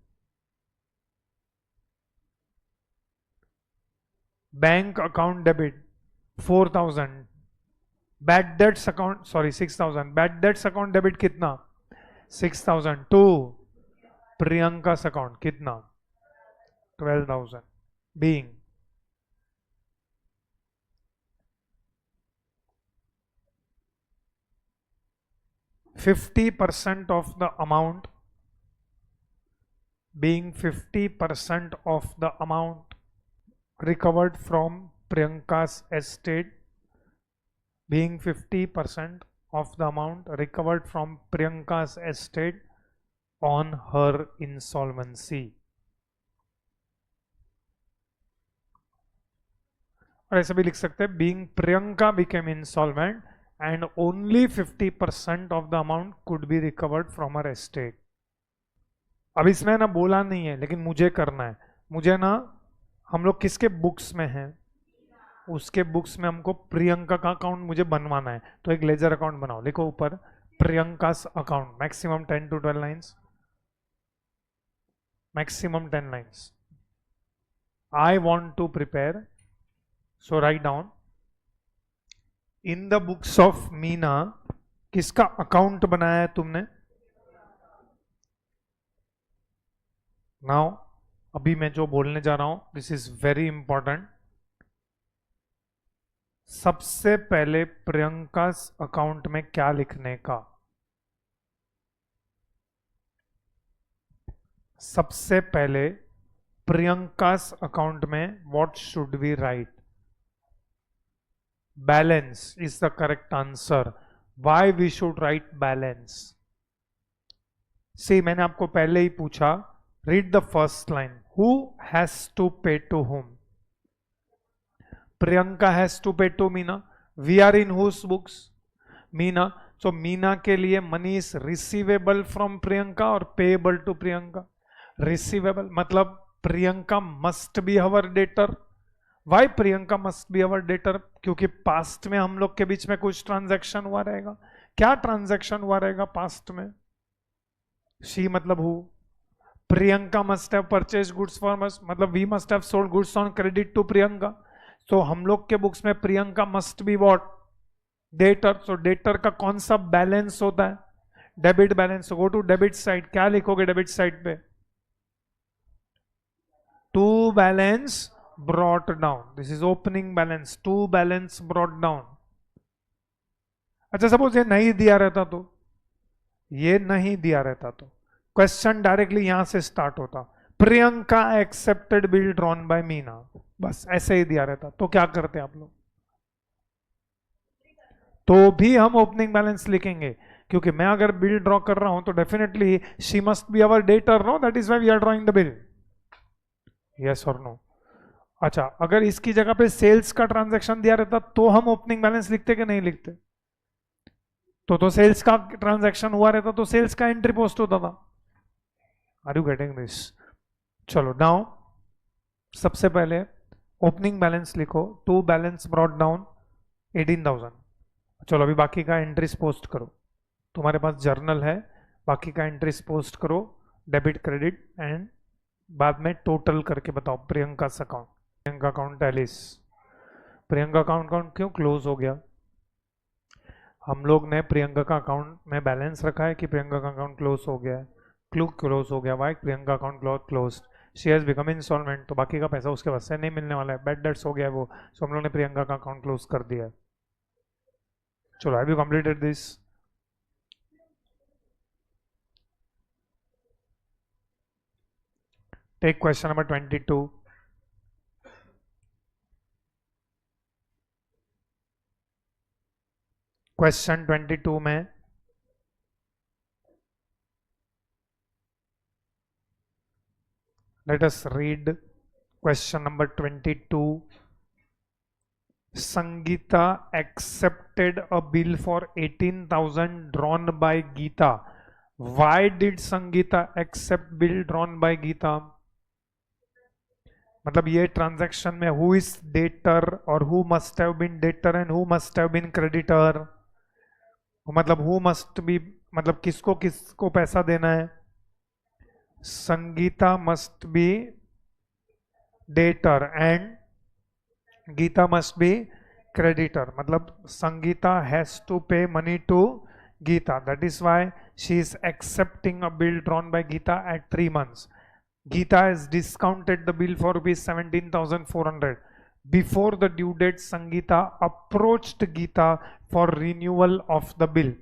Bank account debit 4,000. Bad debts account, sorry 6,000. Bad debts account debit कितना? 6,000 टू प्रियंका's अकाउंट कितना? 12,000. Being 50% of the amount, being 50% of the amount recovered from Priyanka's estate, being 50% of the amount recovered from Priyanka's estate on her insolvency. और ऐसे भी लिख सकते हैं being Priyanka became insolvent and only 50% of the amount could be recovered from her estate. अब इसमें ना बोला नहीं है लेकिन मुझे करना है, मुझे ना, हम लोग किसके बुक्स में हैं, उसके बुक्स में हमको प्रियंका का अकाउंट मुझे बनवाना है, तो एक लेजर अकाउंट बनाओ, लिखो ऊपर Priyanka account, maximum 10 to 12 lines, maximum 10 lines. I want to prepare, so write down in the books of Meena किसका अकाउंट बनाया है तुमने. नाउ अभी मैं जो बोलने जा रहा हूं दिस इज वेरी इंपॉर्टेंट. सबसे पहले प्रियंका अकाउंट में क्या लिखने का, सबसे पहले प्रियंका अकाउंट में what should we write. Balance is the correct answer. Why we should write balance. See मैंने आपको पहले ही पूछा, read the first line. Who has to pay to whom? Priyanka has to pay to Meena. We are in whose books? Meena. So Meena के लिए money is receivable from Priyanka और payable to Priyanka. Receivable मतलब Priyanka must be our debtor. Why Priyanka must be our debtor? क्योंकि past में हम लोग के बीच में कुछ transaction हुआ रहेगा. क्या transaction हुआ रहेगा past में? She मतलब who? Priyanka must have purchased goods from us, मतलब we must have sold goods on credit to Priyanka. तो हम लोग के बुक्स में Priyanka must be what, debtor. So debtor का कौन सा बैलेंस होता है, debit balance. Go to debit side, क्या लिखोगे डेबिट साइड पे, to balance brought down. This is opening balance, to balance brought down. अच्छा सपोज ये नहीं दिया रहता तो, ये नहीं दिया रहता तो क्वेश्चन डायरेक्टली यहां से स्टार्ट होता, Priyanka accepted bill drawn bye Meena, बस ऐसे ही दिया रहता तो क्या करते आप लोग. तो भी हम ओपनिंग बैलेंस लिखेंगे क्योंकि मैं अगर बिल ड्रॉ कर रहा हूं तो definitely she must be our debtor, no, that is why we are drawing the bill. Yes और नो. अच्छा अगर इसकी जगह पे सेल्स का ट्रांजैक्शन दिया रहता तो हम ओपनिंग बैलेंस लिखते कि नहीं लिखते. तो सेल्स का ट्रांजैक्शन हुआ रहता तो सेल्स का एंट्री पोस्ट होता था. Are you getting this. चलो नाउ सबसे पहले ओपनिंग बैलेंस लिखो, टू बैलेंस ब्रॉट डाउन 18,000. चलो अभी बाकी का एंट्रीज पोस्ट करो, तुम्हारे पास जर्नल है, बाकी का एंट्रीज पोस्ट करो, डेबिट क्रेडिट एंड बाद में टोटल करके बताओ. प्रियंका अकाउंट, प्रियंका अकाउंट एलिस, प्रियंका अकाउंट क्यों क्लोज हो गया. हम लोग ने प्रियंका का अकाउंट में बैलेंस रखा है कि प्रियंका का अकाउंट क्लोज हो गया है. क्लोज हो गया, why Priyanka account close, she has become instalment, तो बाकी का पैसा उसके पास से नहीं मिलने वाला है, बैड डेट्स हो गया है वो, सो हम लोग ने प्रियंका का अकाउंट क्लोज कर दिया है. चलो have you completed this. Take question number 22. Question 22 में let us read question number 22. Sangeeta accepted a bill for 18,000 drawn by Geeta. Why did Sangeeta accept bill drawn by Geeta? मतलब ये transaction में who is debtor और who must have been debtor and who must have been creditor. मतलब who must be, मतलब किसको पैसा देना है. Sangeeta must be debtor and Geeta must be creditor. मतलब Sangeeta has to pay money to Geeta. That is why she is accepting a bill drawn by Geeta at 3 months. Geeta has discounted the bill for rupees 17,400. Before the due date, Sangeeta approached Geeta for renewal of the bill.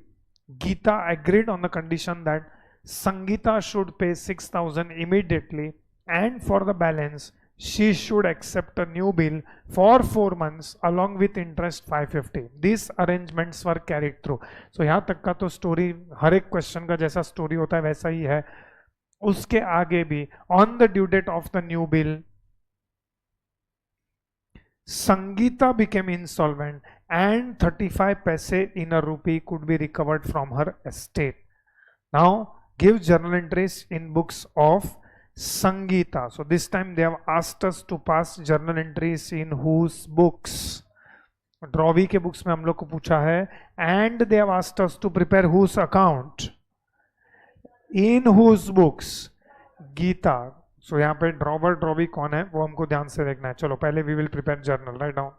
Geeta agreed on the condition that Sangeeta should pay 6,000 immediately and for the balance she should accept a new bill for 4 months along with interest 550. These arrangements were carried through. So यहाँ तक का तो story हर एक question का जैसा story होता है वैसा ही है. उसके आगे भी on the due date of the new bill Sangeeta became insolvent and 35 paise in a rupee could be recovered from her estate. Now give journal entries in books of Sangeeta. So this time they have asked us to pass journal entries in whose books? Drawee के books में हम लोग को पूछा है. And they have asked us to prepare whose account in whose books? Gita. So यहाँ पे drawer drawee कौन है वो हमको ध्यान से देखना है. चलो पहले we will prepare journal. Write down.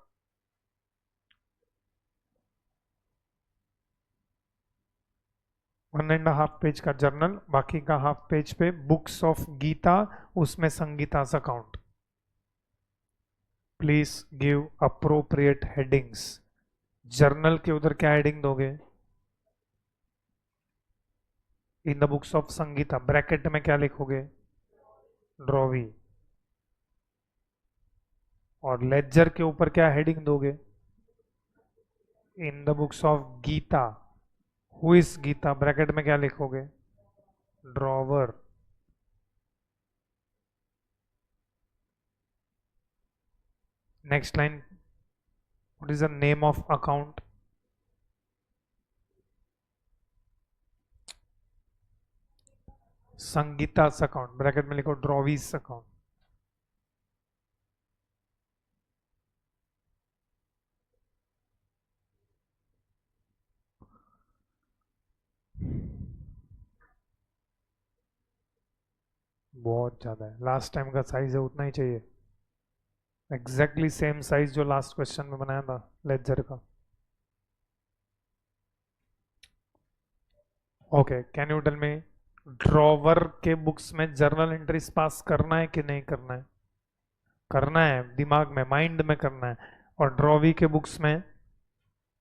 1.5 page का जर्नल, बाकी का हाफ पेज पे बुक्स ऑफ गीता, उसमें Sangeeta's account. Please give appropriate headings. Journal के उधर क्या हेडिंग दोगे? In the books of Sangeeta. Bracket में क्या लिखोगे? ड्रॉवी. और लेजर के ऊपर क्या हेडिंग दोगे? In the books of Gita. Who is Gita? Bracket में क्या लिखोगे? Drawer. Next line, what is the name of account? Sangeeta's account. Bracket में लिखो ड्रॉवीज अकाउंट. बहुत ज्यादा है. लास्ट टाइम का साइज है उतना ही चाहिए. एग्जैक्टली सेम साइज जो लास्ट क्वेश्चन में बनाया था लेजर का. Okay, can you tell me, drawer के बुक्स में जर्नल एंट्रीज पास करना है कि नहीं करना है? करना है. दिमाग में, माइंड में करना है. और ड्रॉवी के बुक्स में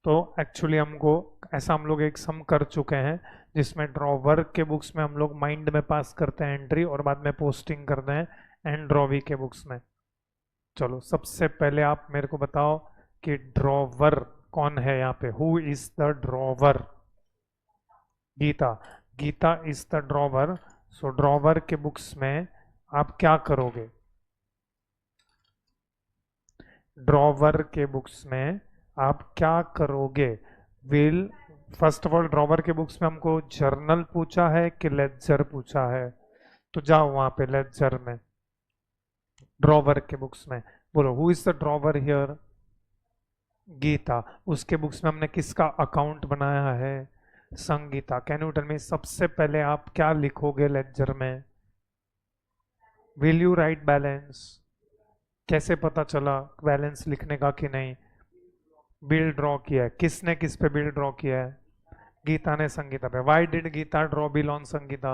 तो एक्चुअली हमको ऐसा, हम लोग एक सम कर चुके हैं जिसमें ड्रॉवर के बुक्स में हम लोग माइंड में पास करते हैं एंट्री और बाद में पोस्टिंग करते हैं. एंड ड्रॉवी के बुक्स में. चलो सबसे पहले आप मेरे को बताओ कि ड्रॉवर कौन है यहाँ पे? Who is the drawer? Geeta. Geeta is the drawer. So drawer के बुक्स में आप क्या करोगे? ड्रॉवर के बुक्स में आप क्या करोगे? Will, first of all drawer के बुक्स में हमको जर्नल पूछा है कि लेजर पूछा है? तो जाओ वहां पे लेजर में. ड्रॉवर के बुक्स में बोलो who is the drawer here? Geeta. उसके बुक्स में हमने किसका अकाउंट बनाया है? Sangeeta. Can you tell me, सबसे पहले आप क्या लिखोगे लेजर में? Will you write balance? कैसे पता चला बैलेंस लिखने का कि नहीं? बिल ड्रॉ किया है. किसने किस पे बिल ड्रॉ किया है? गीता ने संगीता पे. Why did Gita draw bill on Sangeeta?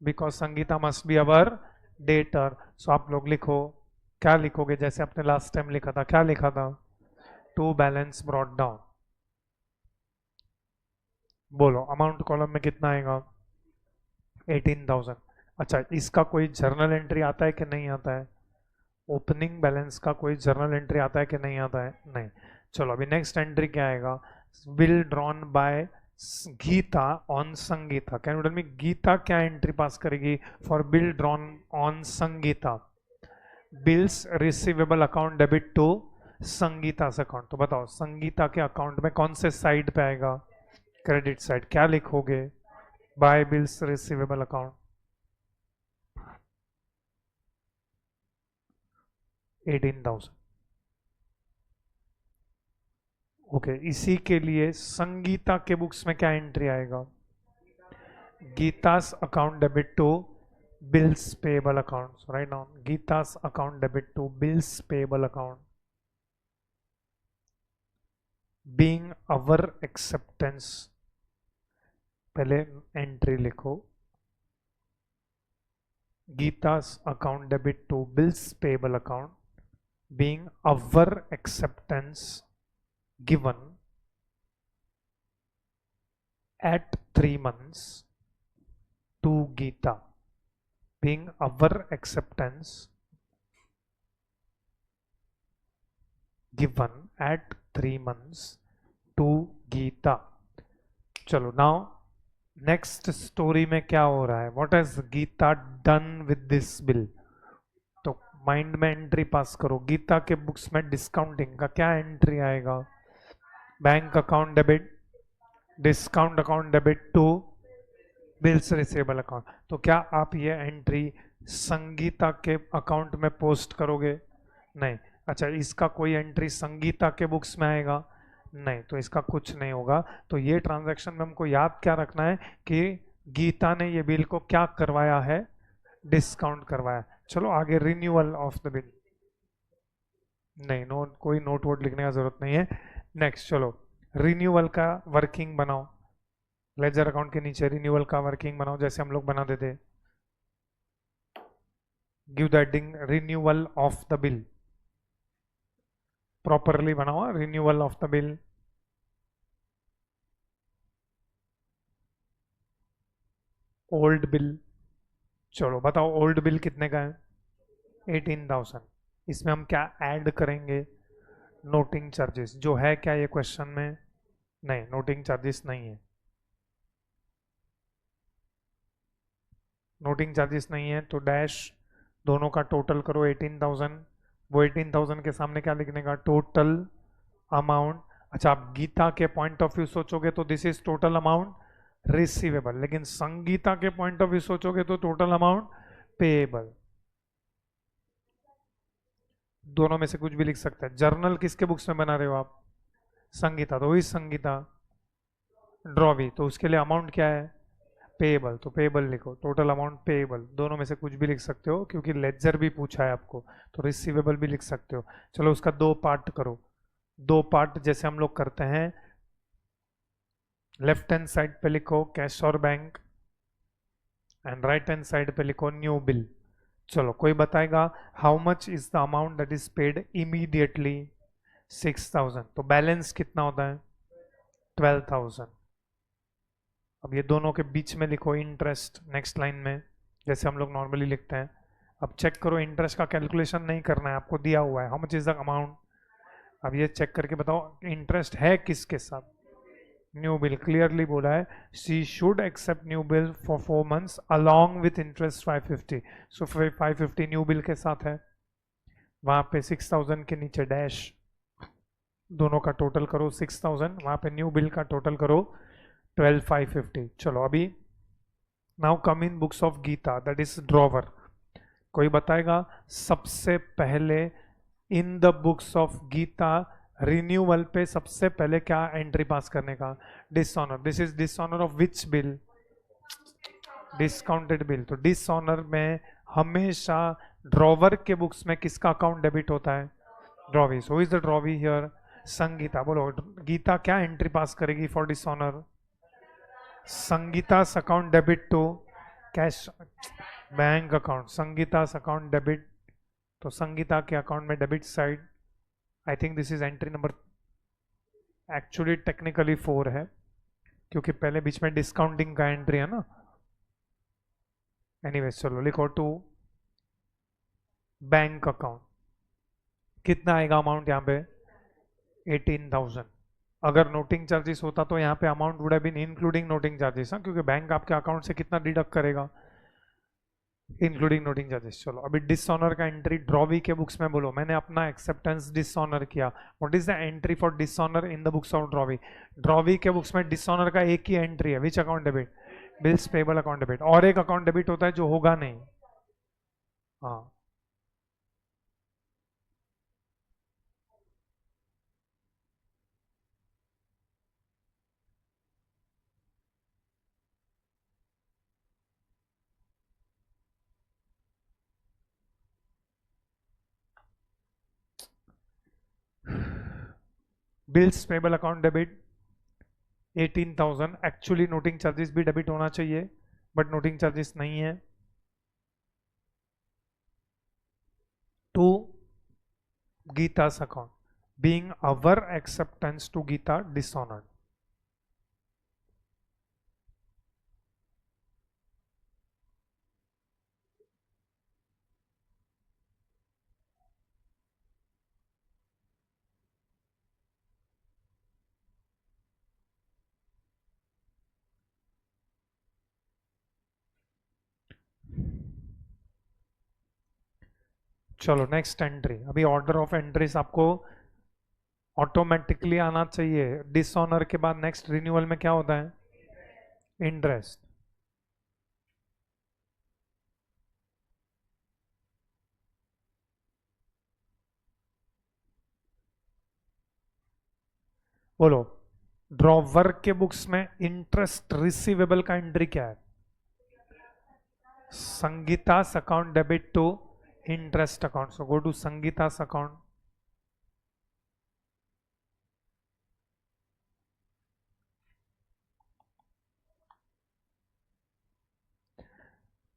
Because Sangeeta must be our debtor. So आप लोग लिखो, क्या लिखोगे? जैसे आपने लास्ट टाइम लिखा था. क्या लिखा था? To balance brought down. बोलो अमाउंट कॉलम में कितना आएगा? 18,000. अच्छा, इसका कोई जर्नल एंट्री आता है कि नहीं आता है? ओपनिंग बैलेंस का कोई जर्नल एंट्री आता है कि नहीं आता है? नहीं. चलो अभी नेक्स्ट एंट्री क्या आएगा? Bill drawn by Geeta on Sangeeta. Can you tell me, Geeta क्या एंट्री पास करेगी for bill drawn on Sangeeta? Bills receivable account debit to Sangeeta account. तो बताओ संगीता के अकाउंट में कौन से साइड पे आएगा? Credit side. क्या लिखोगे? By bills receivable account 18,000. Okay, इसी के लिए संगीता के बुक्स में क्या एंट्री आएगा? Gita's account debit to bills payable account. Write down Gita's account debit to bills payable account. Being our acceptance. पहले एंट्री लिखो, Gita's account debit to bills payable account being our acceptance given at 3 months to Geeta. Being our acceptance given at 3 months to Geeta. चलो now next story में क्या हो रहा है, what has Geeta done with this bill. तो mind में entry pass करो, गीता के बुक्स में डिस्काउंटिंग का क्या एंट्री आएगा, bank account debit, discount account debit to bills receivable account. तो क्या आप ये एंट्री संगीता के अकाउंट में पोस्ट करोगे, नहीं। अच्छा, इसका कोई एंट्री संगीता के बुक्स में आएगा, नहीं। तो इसका कुछ नहीं होगा। तो ये ट्रांजैक्शन में हमको याद क्या रखना है कि गीता ने ये बिल को क्या करवाया है, डिस्काउंट करवाया। चलो आगे, रिन्यूअल ऑफ द बिल, नहीं, नोट, कोई नोट वोट लिखने का जरूरत नहीं है। नेक्स्ट चलो, रिन्यूअल का वर्किंग बनाओ, लेजर अकाउंट के नीचे रिन्यूअल का वर्किंग बनाओ जैसे हम लोग बना देते। Give the heading renewal of the bill, properly बनाओ renewal of the bill. Old bill, चलो बताओ ओल्ड बिल कितने का है, 18,000। इसमें हम क्या ऐड करेंगे, नोटिंग चार्जेस। जो है क्या ये क्वेश्चन में, नहीं, नोटिंग चार्जेस नहीं है, नोटिंग चार्जेस नहीं है। तो डैश दोनों का टोटल करो 18,000। वो 18,000 के सामने क्या लिखने का, टोटल अमाउंट। अच्छा, आप गीता के पॉइंट ऑफ व्यू सोचोगे तो this is total amount receivable, लेकिन संगीता के पॉइंट ऑफ व्यू सोचोगे तो टोटल अमाउंट पेएबल। दोनों में से कुछ भी लिख सकते हैं। जर्नल किसके बुक्स में बना रहे हो आप, संगीता, तो वही संगीता। ड्रॉवी, तो उसके लिए अमाउंट क्या है, पेएबल, तो पेएबल लिखो, टोटल अमाउंट पेएबल। दोनों में से कुछ भी लिख सकते हो क्योंकि लेजर भी पूछा है आपको, तो रिसीवेबल भी लिख सकते हो। चलो उसका दो पार्ट करो, दो पार्ट जैसे हम लोग करते हैं। लेफ्ट हैंड साइड पे लिखो कैश और bank, and right hand side पे लिखो न्यू बिल। चलो कोई बताएगा how much is the amount that is paid immediately, 6,000। तो बैलेंस कितना होता है, 12,000। अब ये दोनों के बीच में लिखो इंटरेस्ट नेक्स्ट लाइन में, जैसे हम लोग नॉर्मली लिखते हैं। अब चेक करो, इंटरेस्ट का कैलकुलेशन नहीं करना है, आपको दिया हुआ है how much is the amount. अब ये चेक करके बताओ इंटरेस्ट है किसके साथ, न्यू बिल, क्लियरली बोला है she should accept new bill for 4 months along with interest 550। So 550 new bill के साथ है, वहां पे 6,000 के नीचे डैश, दोनों का टोटल करो 6,000, वहां पे न्यू बिल का टोटल करो 12,550। चलो अभी now come in books of Geeta, that is drawer. कोई बताएगा सबसे पहले in the books of Geeta renewal पे सबसे पहले क्या एंट्री पास करने का, dishonour. This is dishonour of which bill, discounted bill. तो डिसऑनर में हमेशा ड्रॉवर के बुक्स में किसका अकाउंट डेबिट होता है, drawee. So is the drawee here, Sangeeta. बोलो गीता क्या एंट्री पास करेगी for dishonour, Sangeeta's account debit to cash bank account, Sangeeta's account debit. तो संगीता के अकाउंट में debit side, I think this is entry number, actually technically 4 है क्योंकि पहले बीच में डिस्काउंटिंग का एंट्री है ना। एनीवेज चलो लिखो टू बैंक अकाउंट, कितना आएगा अमाउंट यहाँ पे, 18,000। अगर नोटिंग चार्जेस होता तो यहाँ पे amount would have been including noting charges, क्योंकि बैंक आपके अकाउंट से कितना डिडक्ट करेगा, इंक्लूडिंग नोटिंग चार्जेस। चलो अभी डिसऑनर का एंट्री ड्रॉवी के बुक्स में बोलो, मैंने अपना एक्सेप्टेंस डिसऑनर किया, what is the entry for dishonour in the books of drawee. Drawee के बुक्स में डिसऑनर का एक ही एंट्री है, विच account debit, bills payable account debit. और एक अकाउंट डेबिट होता है जो होगा नहीं, हाँ, bills payable account debit 18,000। Actually noting charges भी डेबिट होना चाहिए बट नोटिंग चार्जेस नहीं है, to Gita's account being our acceptance to Gita dishonored। चलो नेक्स्ट एंट्री, अभी ऑर्डर ऑफ एंट्रीज आपको ऑटोमेटिकली आना चाहिए। डिसऑनर के बाद नेक्स्ट रिन्यूअल में क्या होता है? इंटरेस्ट। बोलो, ड्रॉवर के बुक्स में इंटरेस्ट रिसीवेबल का एंट्री क्या है? Sangeeta's account debit to interest account, so go to Sangeeta's account.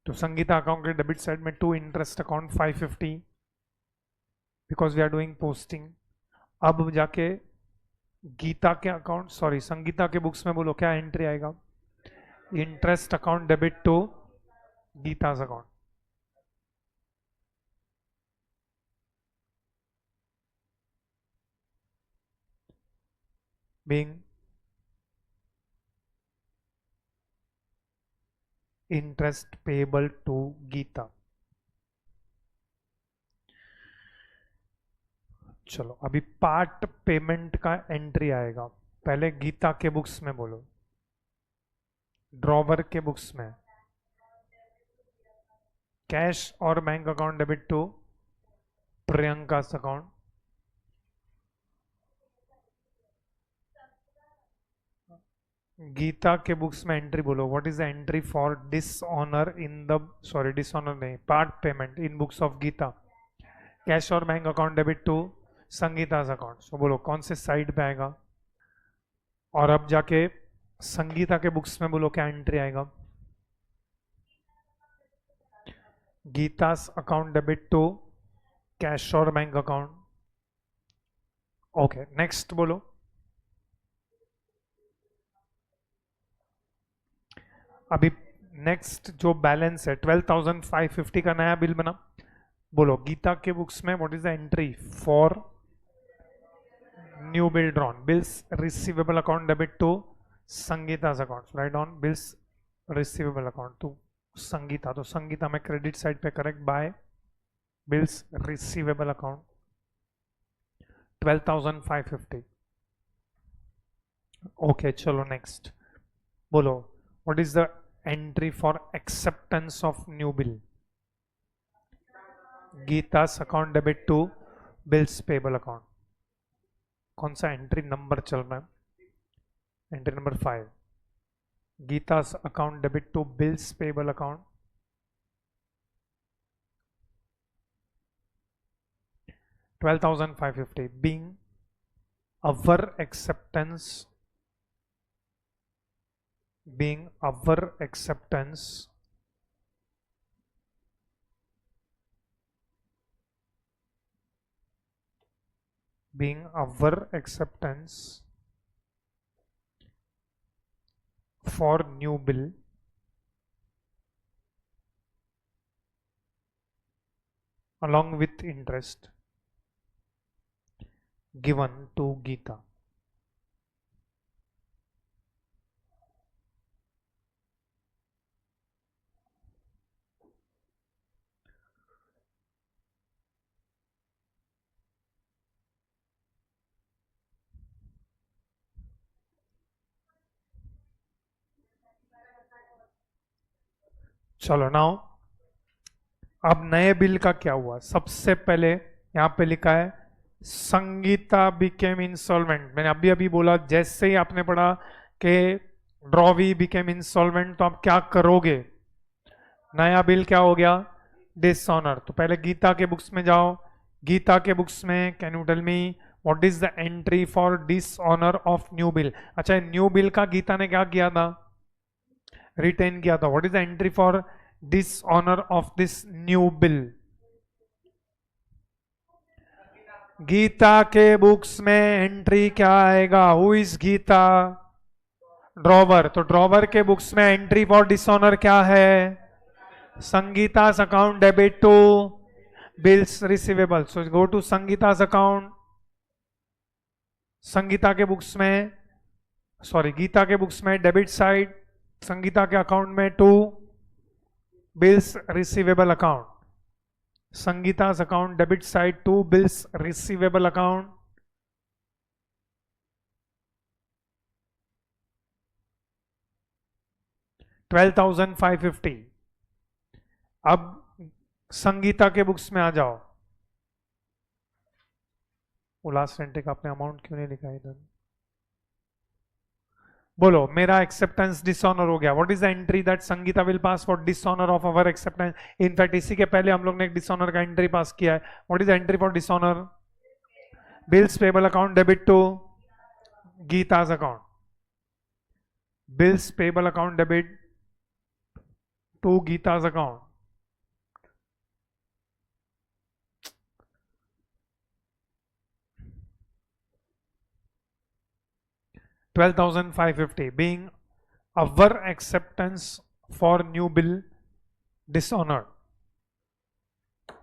तो संगीता अकाउंट के डेबिट साइड में to interest account 550 because we are doing posting. अब जाके गीता के अकाउंट, सॉरी संगीता के बुक्स में बोलो क्या एंट्री आएगा? Interest account debit to Gita's account. being interest payable to Gita. चलो अभी पार्ट पेमेंट का एंट्री आएगा। पहले गीता के बुक्स में बोलो, ड्रॉवर के बुक्स में कैश और bank account debit to Priyanka account. Gita के बुक्स में एंट्री बोलो, what is the entry for dishonour in the, sorry dishonour नहीं, part payment in books of Gita? Cash और bank account debit to Sangeeta's account. So बोलो कौन से साइड पे आएगा? और अब जाके संगीता के बुक्स में बोलो क्या एंट्री आएगा? Gita's account debit to cash और बैंक अकाउंट। ओके नेक्स्ट बोलो। अभी नेक्स्ट जो बैलेंस है 12,550 का नया बिल बना, बोलो गीता के बुक्स में what is the entry for new bill drawn? Bills receivable account debit to Sangeeta's account. Write on bills receivable account to Sangeeta, तो संगीता में क्रेडिट साइड पे correct by bills receivable account 12,550। Okay चलो नेक्स्ट बोलो, what is the entry for acceptance of new bill? Gita's account debit to bills payable account. कौन सा entry number चल रहा है? Entry number 5, Gita's account debit to bills payable account. $12,550 being our acceptance, being our acceptance being our acceptance for new bill along with interest given to Geeta। चलो now अब नए bill का क्या हुआ? सबसे पहले यहां पे लिखा है संगीता बिकेम इंसॉल्वेंट। मैंने अभी अभी बोला जैसे ही आपने पढ़ा कि ड्रॉवी बिकेम इंसॉल्वेंट तो आप क्या करोगे? नया बिल क्या हो गया? डिसऑनर। तो पहले गीता के बुक्स में जाओ, गीता के बुक्स में can you tell me what is the entry for dishonour of new bill? अच्छा न्यू बिल का गीता ने क्या किया था? रिटेन किया था। What is the entry for dishonour of this new bill? Gita के बुक्स में एंट्री क्या आएगा? Who is Gita? ड्रॉवर। तो ड्रॉवर के बुक्स में एंट्री फॉर डिसऑनर क्या है? Sangeeta's account debit to bills receivable. So go to Sangeeta's account. Sangeeta के बुक्स में, सॉरी गीता के बुक्स में डेबिट साइड, संगीता के अकाउंट में to bills receivable account. Sangeeta's account debit side to bills receivable account. $12,550. अब संगीता के बुक्स में आ जाओ। उल्लास रेंटे का आपने अमाउंट क्यों नहीं लिखा इधर? बोलो, मेरा एक्सेप्टेंस डिसऑनर हो गया। What is the entry that Sangeeta will pass for dishonour of our acceptance? In fact इसी के पहले हम लोग ने एक डिसऑनर का एंट्री पास किया है। What is the entry for dishonour? Bills payable account debit to Gita's account. Bills payable account debit to Gita's account. $12,550 being our acceptance for new bill dishonored।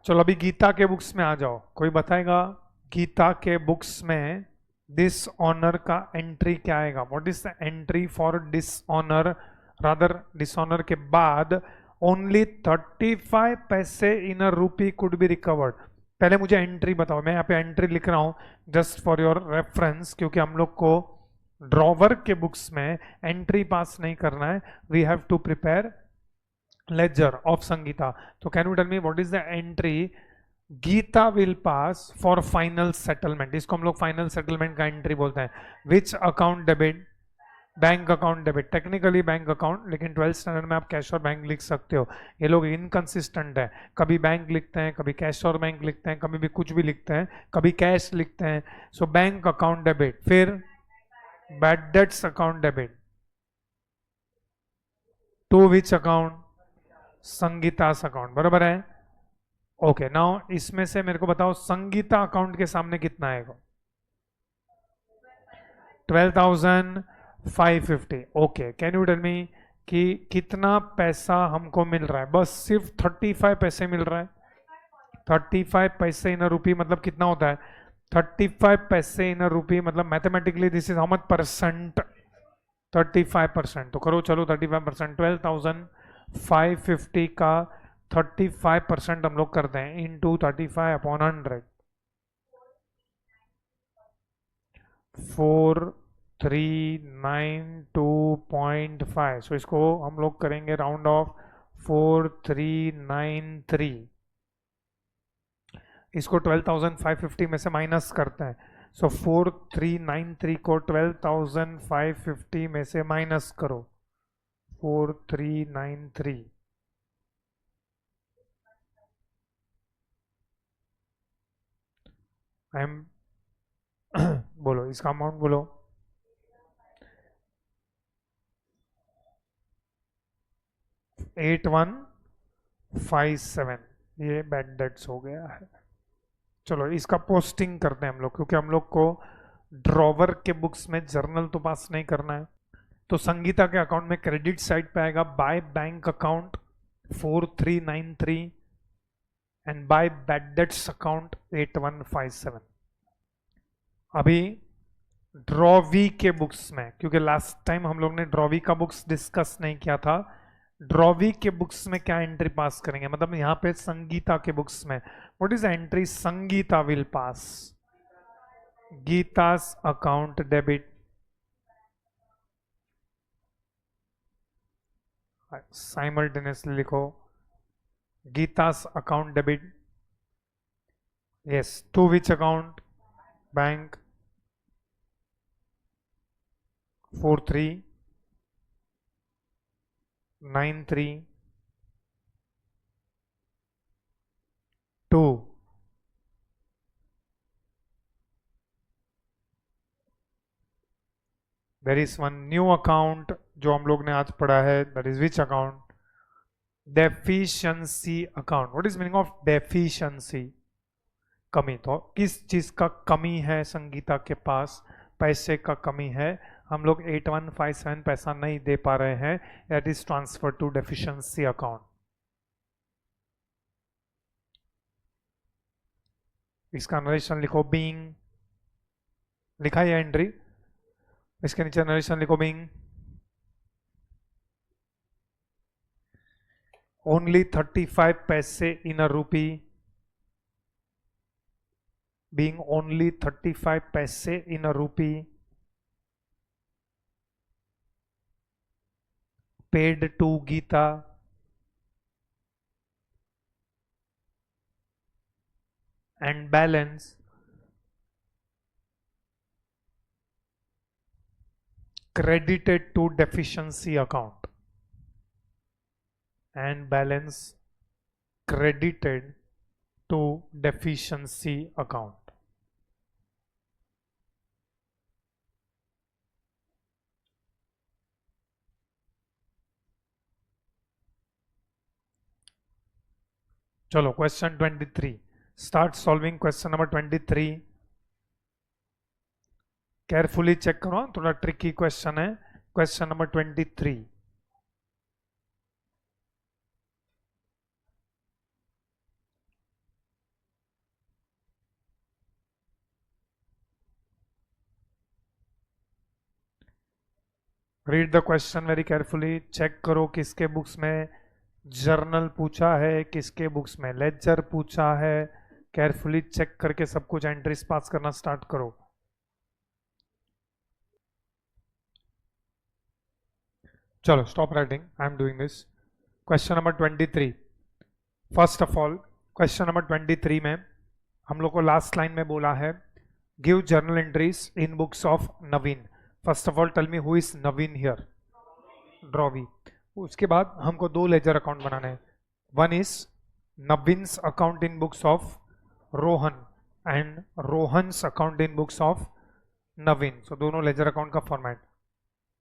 चलो अभी गीता के बुक्स में आ जाओ। कोई बताएगा गीता के बुक्स में डिसऑनर का एंट्री क्या आएगा? What is the entry for dishonour? Rather dishonour के बाद ओनली 35 पैसे इन अ रूपी कुड बी रिकवर्ड। पहले मुझे एंट्री बताओ। मैं यहाँ पे एंट्री लिख रहा हूं जस्ट फॉर योर रेफरेंस, क्योंकि हम लोग को ड्रॉवर के बुक्स में एंट्री पास नहीं करना है। We have to prepare ledger of Sangeeta. तो can you tell me what is the entry Gita will pass for final settlement? इसको हम लोग फाइनल सेटलमेंट का एंट्री बोलते हैं। Which account debit? Bank account debit. Technically bank account, लेकिन 12th standard में आप कैश और बैंक लिख सकते हो। ये लोग इनकंसिस्टेंट है, कभी बैंक लिखते हैं, कभी कैश और बैंक लिखते हैं, कभी भी कुछ भी लिखते हैं, कभी कैश लिखते हैं। सो बैंक अकाउंट डेबिट, फिर bad debts account debit to which account? Sangeeta's account. बराबर है? ओके, नाउ इसमें से मेरे को बताओ संगीता अकाउंट के सामने कितना आएगा? 12,550। Okay, can you tell me कि कितना पैसा हमको मिल रहा है? बस सिर्फ 35 पैसे मिल रहा है। 35 पैसे इन अ रूपी मतलब कितना होता है? 35 पैसे इन अ रूपी मतलब mathematically this is how much percent? 35%। तो करो चलो 35%। 12,550 का 35% हम लोग करते हैं इंटू 35 अपॉन 100। 4392.5। सो इसको हम लोग करेंगे राउंड ऑफ 4393। इसको 12,550 में से माइनस करते हैं। सो 4393 को 12,550 में से माइनस करो। 4393 आई एम बोलो इसका अमाउंट बोलो। $8157। ये बैड डेट्स हो गया है। चलो इसका पोस्टिंग करते हैं हम लोग, क्योंकि हम लोग को ड्रॉवर के बुक्स में जर्नल तो पास नहीं करना है। तो संगीता के अकाउंट में क्रेडिट साइड पे आएगा by bank account 4393 and by bad debts account 8157। अभी ड्रॉवी के बुक्स में, क्योंकि लास्ट टाइम हम लोग ने ड्रॉवी का बुक्स डिस्कस नहीं किया था, ड्रॉवी के बुक्स में क्या एंट्री पास करेंगे? मतलब यहाँ पे संगीता के बुक्स में what is entry Sangeeta will pass? Gita's account debit, simultaneously लिखो, Gita's account debit, yes, to which account? Bank 4393 there is one new account जो हम लोग ने आज पढ़ा है, that is which account? Deficiency account. What is meaning of deficiency? कमी। तो किस चीज का कमी है संगीता के पास? पैसे का कमी है। हम लोग 8157 पैसा नहीं दे पा रहे हैं, that is transfer to deficiency account. इसका नरेशन लिखो बीइंग, लिखा है एंट्री, इसके नीचे नरेशन लिखो बीइंग ओनली 35 पैसे इन अ रूपी being only 35 paise in a rupee, paid to Geeta, and balance credited to deficiency account, and balance credited to deficiency account. चलो question 23, start solving question number 23. Carefully check करो, थोड़ा tricky question है. Question number 23. Read the question very carefully. Check करो किसके books में journal पूछा है, किसके बुक्स में लेजर पूछा है. केयरफुली चेक करके सब कुछ एंट्रीज पास करना स्टार्ट करो. चलो stop writing, I am doing this. Question number 23. First of all question number 23 में हम लोग को लास्ट लाइन में बोला है give journal entries in books of Naveen. First of all tell me who is Naveen here. Drawee. उसके बाद हमको दो लेजर अकाउंट बनाने हैं. One is Naveen's account in books of Rohan and Rohan's account in books of Naveen. So दोनों लेजर अकाउंट का format.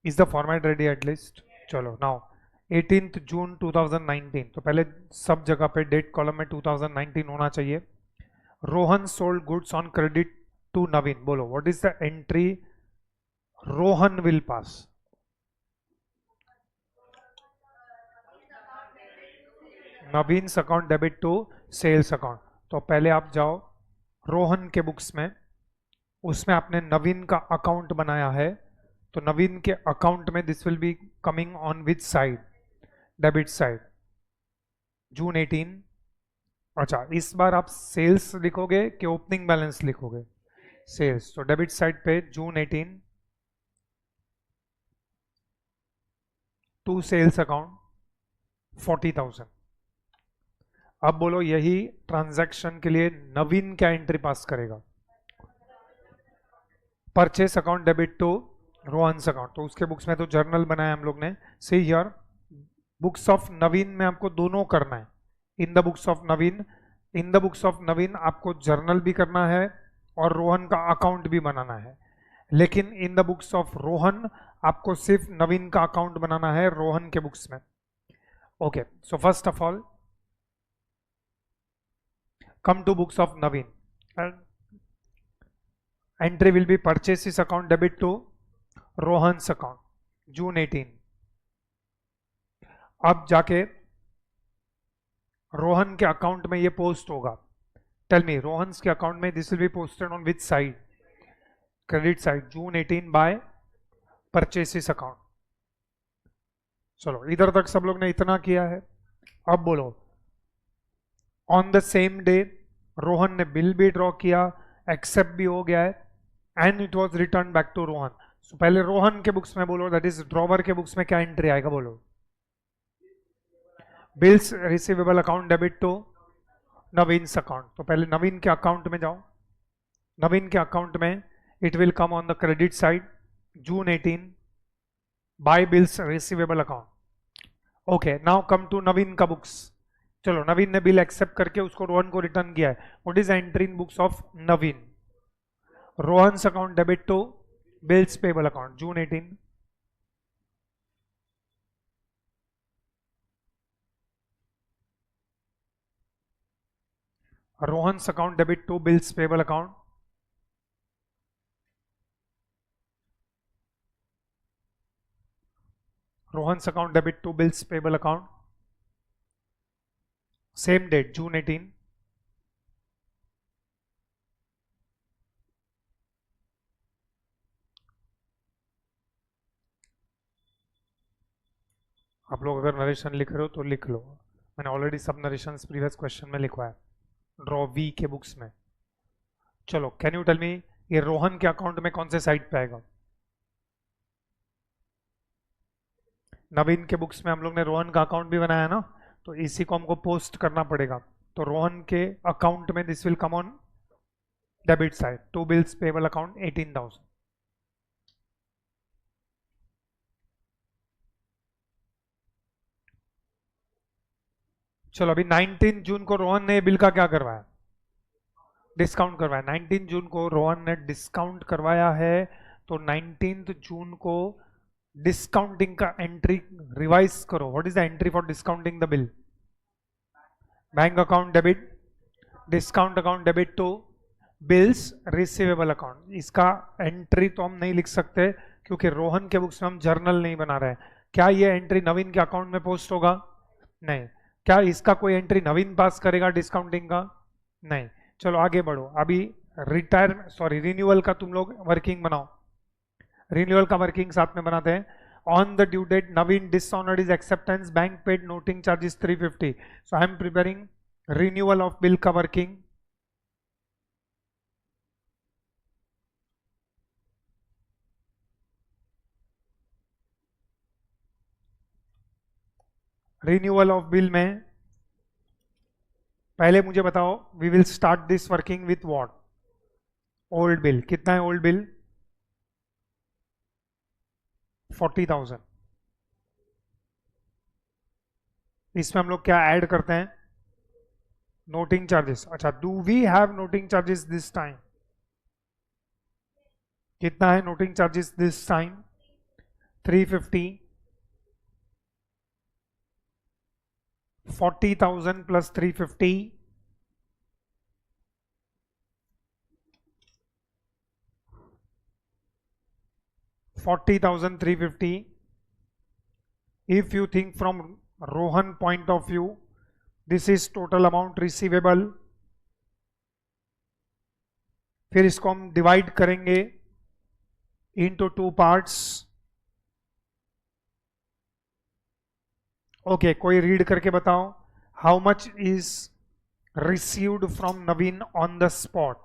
Is the format ready at least? चलो now 18 June 2019. तो पहले सब जगह पे डेट कॉलम में 2019 होना चाहिए. Rohan sold goods on credit to Naveen. बोलो what is the entry Rohan will pass? Naveen's account debit to sales account. तो पहले आप जाओ रोहन के बुक्स में, उसमें आपने नवीन का अकाउंट बनाया है. तो नवीन के अकाउंट में this will be coming on which side? Debit side. June 18. अच्छा, इस बार आप सेल्स लिखोगे कि ओपनिंग बैलेंस लिखोगे? सेल्स. तो डेबिट साइड पे जून 18 टू सेल्स अकाउंट 40,000. अब बोलो यही ट्रांजैक्शन के लिए नवीन क्या एंट्री पास करेगा? Purchase account debit to Rohan's account. तो उसके बुक्स में तो जर्नल बनाया हम लोग ने. See here books of Naveen में आपको दोनों करना है. In the books of Naveen, in the books of Naveen आपको जर्नल भी करना है और रोहन का अकाउंट भी बनाना है. लेकिन इन द बुक्स ऑफ रोहन आपको सिर्फ नवीन का अकाउंट बनाना है रोहन के बुक्स में. Okay, so first of all come to books of Naveen and entry will be purchases account debit to Rohan's account June 18. अब जाके रोहन के अकाउंट में ये पोस्ट होगा. टेल मी रोहन्स के अकाउंट में this will be posted on which side? Credit side. June 18 by purchases account. चलो इधर तक सब लोग ने इतना किया है. अब बोलो on the same day Rohan ने बिल भी ड्रॉ किया, एक्सेप्ट भी हो गया है and it was return back to Rohan. So पहले रोहन के बुक्स में बोलो, दैट इज ड्रॉवर के बुक्स में क्या एंट्री आएगा? बोलो bills receivable account debit to Naveen's account. तो पहले नवीन के अकाउंट में जाओ. नवीन के अकाउंट में it will come on the credit side June 18 by bills receivable account. Okay, now come to Naveen का बुक्स. चलो नवीन ने बिल एक्सेप्ट करके उसको रोहन को रिटर्न किया है. What is entry in books of Naveen? Rohan's account debit to bills payable account June 18. Rohan's account debit to bills payable account. Rohan's account debit to bills payable account. Same date June 18. आप लोग अगर narration लिख रहे हो तो लिख लो. मैंने ऑलरेडी सब नरेशन प्रीवियस क्वेश्चन में लिखवाया ड्रॉ वी के बुक्स में. चलो कैन यू टेल मी, ये रोहन के अकाउंट में कौन से साइड पे आएगा? नवीन के बुक्स में हम लोग ने रोहन का अकाउंट भी बनाया ना, तो इसी को हमको पोस्ट करना पड़ेगा। तो रोहन के अकाउंट में this will come on debit side, to bills payable account 18,000। चलो अभी 19 जून को रोहन ने बिल का क्या करवाया? डिस्काउंट करवाया। 19 जून को रोहन ने डिस्काउंट करवाया है, तो 19 जून को डिस्काउंटिंग का एंट्री रिवाइज करो। What is the entry for discounting the bill? Bank account debit, discount account debit to bills receivable account. इसका एंट्री तो हम नहीं लिख सकते क्योंकि रोहन के बुक्स में हम जर्नल नहीं बना रहे हैं। क्या ये एंट्री नवीन के अकाउंट में पोस्ट होगा? नहीं। क्या इसका कोई एंट्री नवीन पास करेगा डिस्काउंटिंग का? नहीं। चलो आगे बढ़ो। अभी रिन्यूअल का तुम लोग वर्किंग बनाओ। रिन्यूअल का वर्किंग साथ में बनाते हैं। On the due date Naveen dishonoured is acceptance, bank paid noting charges 350। So I am preparing renewal of bill का वर्किंग। रिन्यूअल ऑफ बिल में पहले मुझे बताओ, we will start this working with what? Old bill. कितना है old bill? 40,000। इसमें हम लोग क्या ऐड करते हैं? Noting charges. अच्छा, do we have noting charges this time? कितना है noting charges this time? 350। 40,000 plus 350, 40,000 350. If you think from Rohan point of view, this is total amount receivable. फिर इसको हम डिवाइड करेंगे into two parts. ओके, कोई read करके बताओ, how much is received from Naveen on the spot?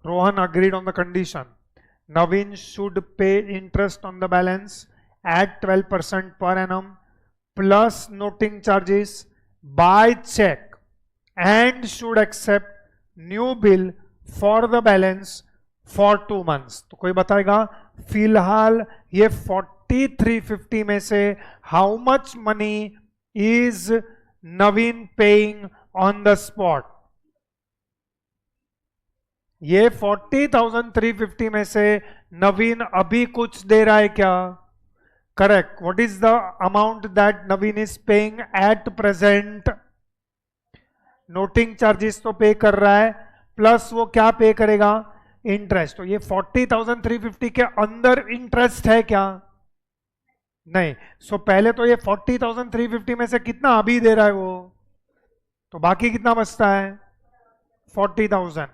Rohan agreed on the condition. Naveen should pay interest on the balance at 12% per annum plus noting charges by check and should accept new bill for the balance for 2 months. तो कोई बताएगा फिलहाल ये 4350 में से how much money is Naveen paying on the spot? ये 40,350 में से नवीन अभी कुछ दे रहा है क्या? Correct. What is the amount that Naveen is paying at present? Noting charges तो पे कर रहा है, प्लस वो क्या पे करेगा? इंटरेस्ट। तो ये 40,350 के अंदर इंटरेस्ट है क्या? नहीं। सो पहले तो ये 40,350 में से कितना अभी दे रहा है वो, तो बाकी कितना बचता है? 40,000।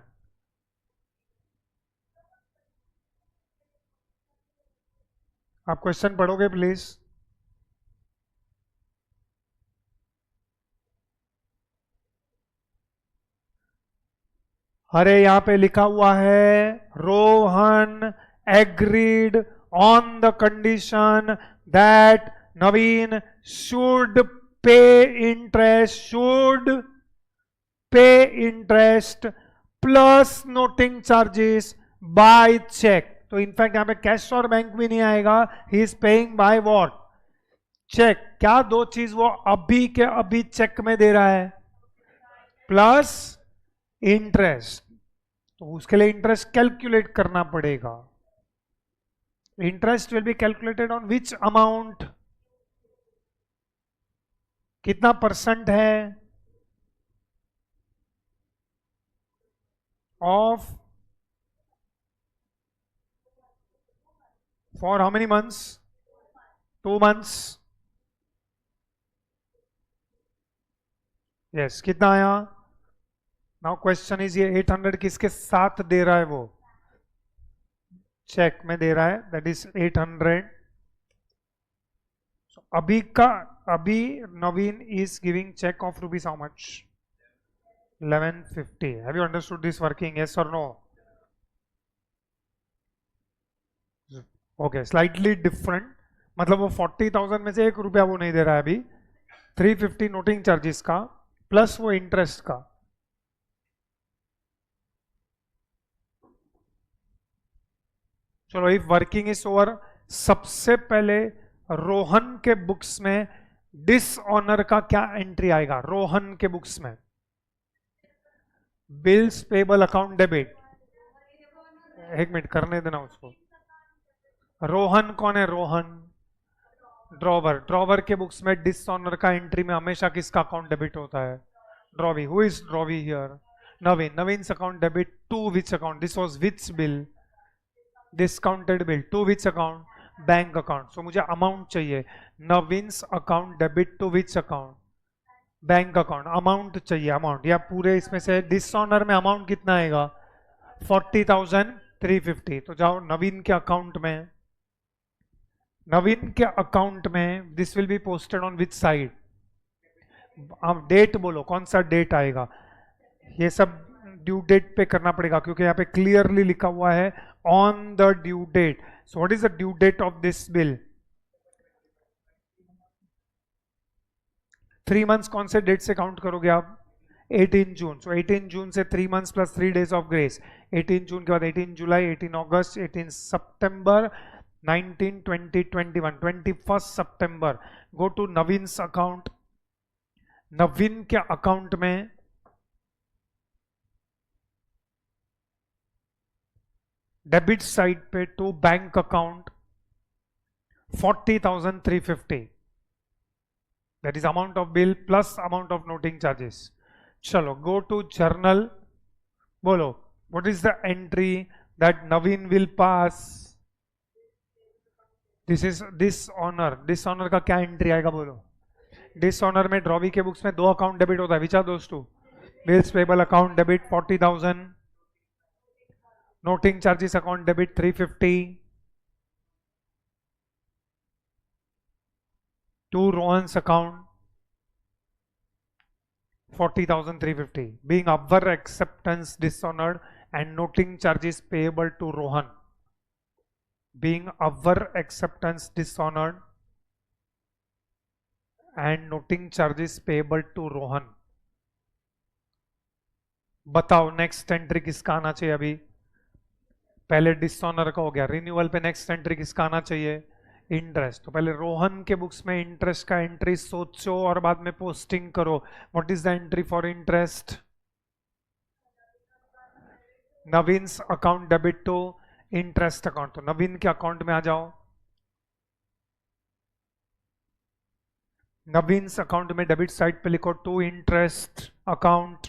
आप क्वेश्चन पढ़ोगे प्लीज? अरे यहां पे लिखा हुआ है Rohan agreed on the condition that Naveen should pay interest plus noting charges by cheque. तो इनफैक्ट यहां पे कैश और बैंक भी नहीं आएगा, he is paying by what? Cheque. क्या दो चीज वो अभी के अभी चेक में दे रहा है? Plus interest. तो उसके लिए इंटरेस्ट कैलकुलेट करना पड़ेगा। Interest will be calculated on which amount? कितना परसेंट है of? For how many months? 2 months। Yes, कितना आया? नाउ क्वेश्चन इज, ये 800 किसके साथ दे रहा है? वो चेक में दे रहा है, दैट इज 800। अभी Naveen is giving cheque of rupees how much 1150. Have you understood this working, yes और नो? ओके, स्लाइटली डिफरेंट, मतलब वो 40,000 में से 1 रुपया वो नहीं दे रहा है अभी, 350 नोटिंग चार्जेस का प्लस वो इंटरेस्ट का. चलो, इफ वर्किंग इज ओवर, सबसे पहले रोहन के बुक्स में डिसऑनर का क्या एंट्री आएगा? रोहन के बुक्स में बिल्स पेबल अकाउंट डेबिट. एक मिनट करने देना उसको. रोहन कौन है? रोहन ड्रॉवर. ड्रॉवर के बुक्स में डिसऑनर का एंट्री में हमेशा किसका अकाउंट डेबिट होता है? Drawee. Who is drawee here? Naveen. Naveen's account debit to which account? This was which bill? Discounted bill. To which account? Bank account. So मुझे अमाउंट चाहिए. Naveen's account debit to which account? Bank account. Amount चाहिए, amount. या पूरे इसमें से dishonour में amount कितना आएगा? 40,350. तो जाओ नवीन के अकाउंट में. नवीन के अकाउंट में this will be posted on which side? आप डेट बोलो, कौन सा डेट आएगा? ये सब ड्यू डेट पे करना पड़ेगा क्योंकि यहाँ पे क्लियरली लिखा हुआ है on the due date. So what is the due date of this bill? 3 months कौन से डेट से काउंट करोगे आप? 18 जून. सो 18 जून से 3 months plus 3 days of grace. 18 जून के बाद 18 जुलाई, 18 अगस्त, 18 सितंबर, 19, 20, 21, 21 सितंबर. Go to Naveen's account. नवीन के अकाउंट में डेबिट साइड पे to bank account 40,350. That is amount of bill plus amount of noting charges. चलो, गो टू जर्नल. बोलो, what is the entry that Naveen will pass? This is dishonour. Dishonour का क्या entry आएगा? बोलो. Dishonour में drawee के books में 2 account debit होता है. Which are those two? Bills payable account debit 40,000, noting charges account debit 350, to Rohan's account 40,350. Being our acceptance dishonored and noting charges payable to Rohan. Being our acceptance dishonored and noting charges payable to Rohan. बताओ next entry किसका आना चाहिए? अभी पहले dishonour का हो गया. Renewal पे नेक्स्ट एंट्री किसका आना चाहिए? इंटरेस्ट. तो पहले रोहन के बुक्स में इंटरेस्ट का एंट्री सोचो और बाद में पोस्टिंग करो. What is the entry for interest? Naveen's account debit to interest account. तो नवीन के अकाउंट में आ जाओ. नवीन्स अकाउंट में डेबिट साइड पे लिखो to interest account.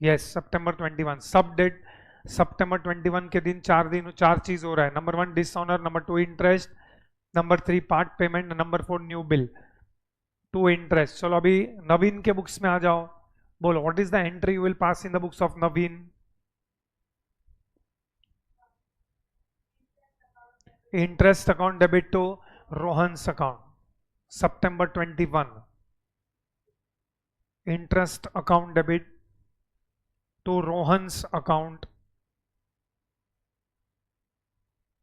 Yes, September 21. सब डेट सितंबर 21 के दिन 4 चीज हो रहा है. Number 1 dishonour, number 2 interest, number 3 part payment, number 4 new bill. To interest. चलो अभी नवीन के बुक्स में आ जाओ. बोलो, what is the entry you will pass in the books of Naveen? Interest account debit to Rohan's account. September 21. Interest account debit to Rohan's account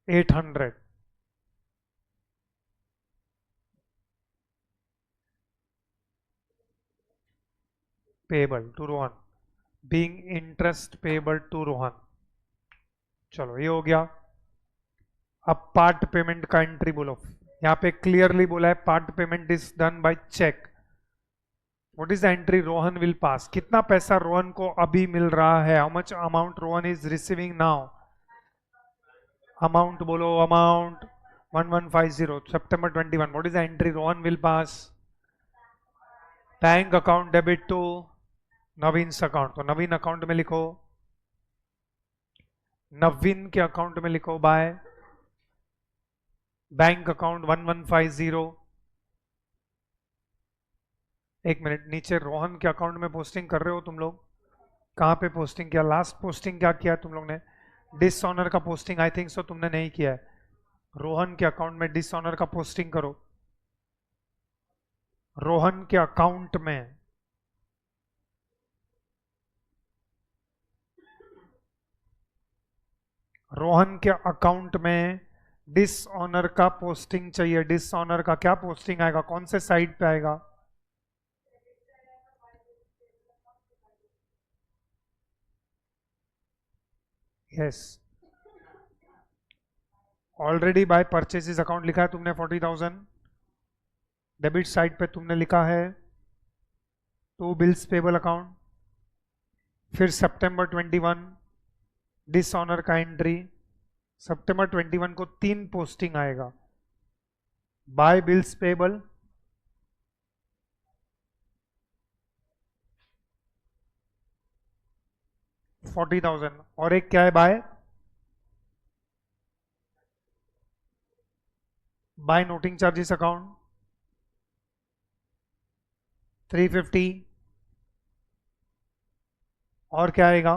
800. Payable to Rohan. Being interest payable to Rohan. चलो, ये हो गया. अब पार्ट पेमेंट का एंट्री बोलो. यहां पे clearly बोला है part payment is done by cheque. What is the entry Rohan will pass? कितना पैसा रोहन को अभी मिल रहा है? How much amount Rohan is receiving now? Amount बोलो. Amount 1150. September 21. What is the entry Rohan will pass? Bank account debit to Naveen's account. तो Naveen account में लिखो. नवीन के अकाउंट में लिखो बाय बैंक अकाउंट 1150. एक मिनट, नीचे रोहन के अकाउंट में पोस्टिंग कर रहे हो तुम लोग? कहां पे पोस्टिंग किया? लास्ट पोस्टिंग क्या किया तुम लोग ने? डिसऑनर का पोस्टिंग आई थिंक सो तुमने नहीं किया है. रोहन के अकाउंट में डिसऑनर का पोस्टिंग करो। रोहन के अकाउंट में डिसऑनर का पोस्टिंग चाहिए। डिसऑनर का क्या पोस्टिंग आएगा, कौन से साइड पे आएगा? Yes, already by purchases account लिखा है तुमने 40,000। डेबिट साइड पे तुमने लिखा है टू बिल्स पेबल अकाउंट। फिर सितंबर 21 डिसऑनर का एंट्री। सितंबर 21 को 3 पोस्टिंग आएगा, बाय बिल्स पेबल, $40,000, और एक क्या है, बाय नोटिंग चार्जेस अकाउंट 350, और क्या आएगा,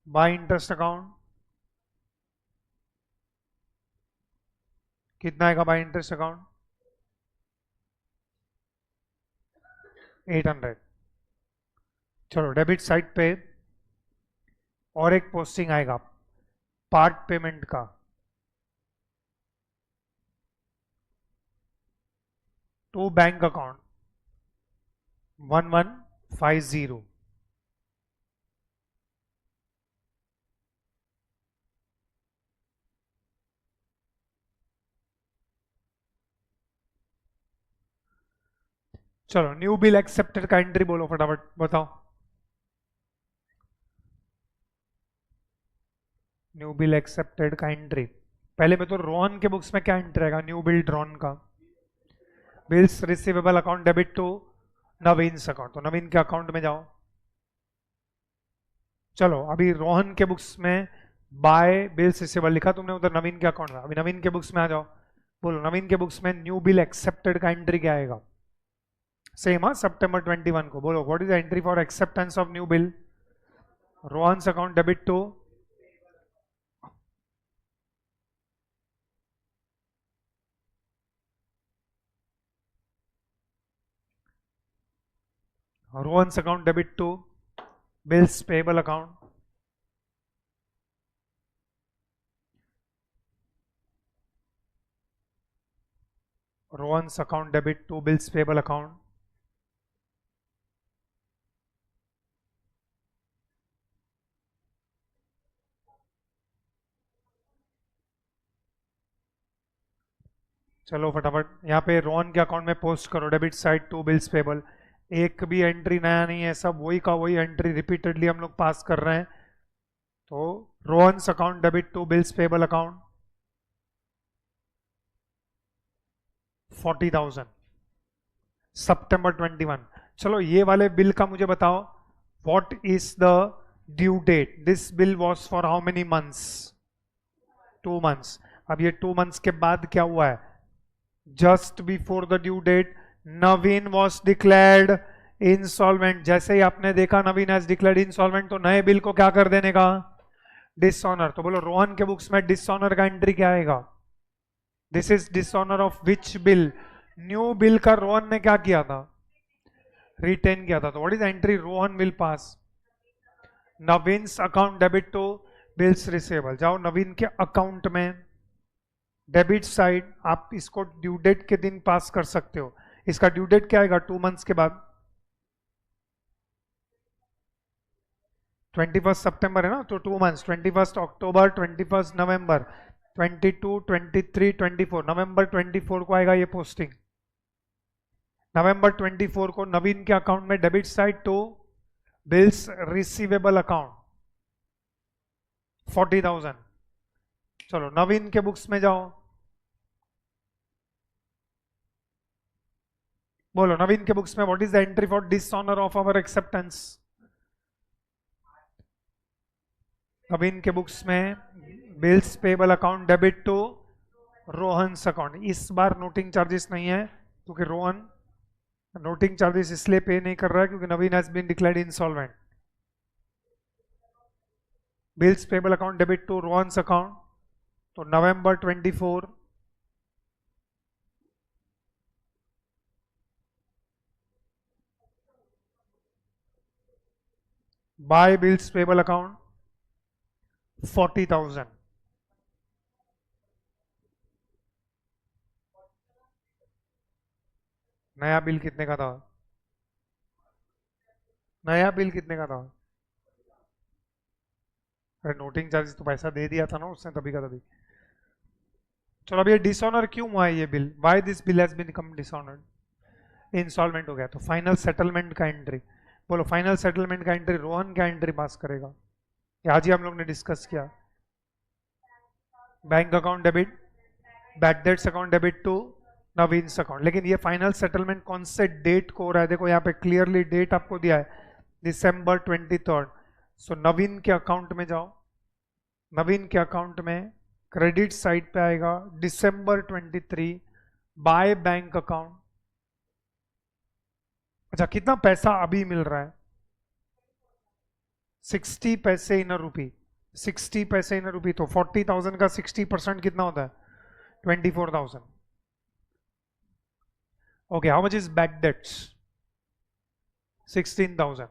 बाय इंटरेस्ट अकाउंट। कितना आएगा बाय इंटरेस्ट अकाउंट? 800। चलो डेबिट साइड पे और एक पोस्टिंग आएगा पार्ट पेमेंट का, टू बैंक अकाउंट 1150। चलो न्यू बिल एक्सेप्टेड का एंट्री बोलो फटाफट, बताओ। न्यू बिल एक्सेप्टेड का एंट्री, पहले में तो रोहन के बुक्स में क्या एंट्री आएगा, न्यू बिल ड्रॉन का। Bills receivable account debit to Naveen account, तो नवीन के अकाउंट में जाओ। चलो अभी रोहन के बुक्स में बाय बिल्स रिसीवेबल लिखा तुमने, उधर नवीन के अकाउंट में। अभी नवीन के बुक्स में आ जाओ, बोलो नवीन के बुक्स में न्यू बिल एक्सेप्टेड का एंट्री क्या आएगा? सेम है सितंबर 21 को। बोलो what is the entry for acceptance of new bill? Rohan account debit to Rohan's account debit to bills payable account. Rohan's account debit to bills payable account. चलो फटाफट यहाँ पे रोहन के अकाउंट में पोस्ट करो, debit side to bills payable. एक भी entry नया नहीं है, सब वही का वही एंट्री रिपीटेडली हम लोग पास कर रहे हैं। तो Rohan's account debit to bills payable account 40,000 September 21। चलो ये वाले बिल का मुझे बताओ, what is the due date? This bill was for how many months? 2 months. अब ये 2 मंथ्स के बाद क्या हुआ है? Just before the due date Naveen was declared insolvent. जैसे ही आपने देखा नवीन हैज डिक्लेयर्ड इंसॉल्वेंट, तो नए बिल को क्या कर देने का? डिसऑनर। तो बोलो रोहन के बुक्स में डिसऑनर का एंट्री क्या आएगा? This is dishonour of which bill? New bill का रोहन ने क्या किया था? रिटेन किया था। तो what is entry Rohan will pass? Naveen's account debit to bills receivable. जाओ नवीन के अकाउंट में डेबिट साइड, आप इसको ड्यू डेट के दिन पास कर सकते हो। इसका ड्यू डेट क्या आएगा? 2 मंथ्स के बाद 21 सितंबर है ना, तो 2 मंथ्स 21 अक्टूबर, 21 नवंबर, 22, 23, 24, नवंबर 24 को आएगा ये पोस्टिंग। नवंबर 24 को नवीन के अकाउंट में debit side to bills receivable account 40,000। चलो नवीन के बुक्स में जाओ, बोलो नवीन के बुक्स में what is the entry for dishonour of our acceptance? Naveen के बुक्स में bills payable account debit to Rohan's account. इस बार नोटिंग चार्जेस नहीं है, क्योंकि रोहन नोटिंग चार्जेस इसलिए पे नहीं कर रहा है क्योंकि Naveen has been declared insolvent. Bills payable account debit to Rohan's account, तो November 24, by bills payable account 40,000। नया बिल कितने का था? नया बिल कितने का था? अरे नोटिंग चार्जेस तो पैसा दे दिया था ना उसने, तभी का तभी। चलो अब ये डिसऑनर क्यों हुआ है ये bill? Why this bill has been become dishonoured? Instalment हो गया तो फाइनल सेटलमेंट का एंट्री। बोलो फाइनल सेटलमेंट का एंट्री रोहन क्या एंट्री पास करेगा? ये आज ही हम लोग ने डिस्कस किया। Bank account debit, bad debts account debit to Naveen's account. लेकिन ये फाइनल सेटलमेंट कौन से डेट को हो रहा है? देखो यहाँ पे क्लियरली डेट आपको दिया है, दिसंबर 23। सो नवीन के अकाउंट में जाओ, नवीन के अकाउंट में क्रेडिट साइड पे आएगा दिसंबर 23 बाय बैंक अकाउंट। अच्छा कितना पैसा अभी मिल रहा है? 60 पैसे इन रुपी, 60 पैसे इन रुपी। तो 40,000 का 60% कितना होता है? 24,000। Okay, how much is bad debts? 16,000।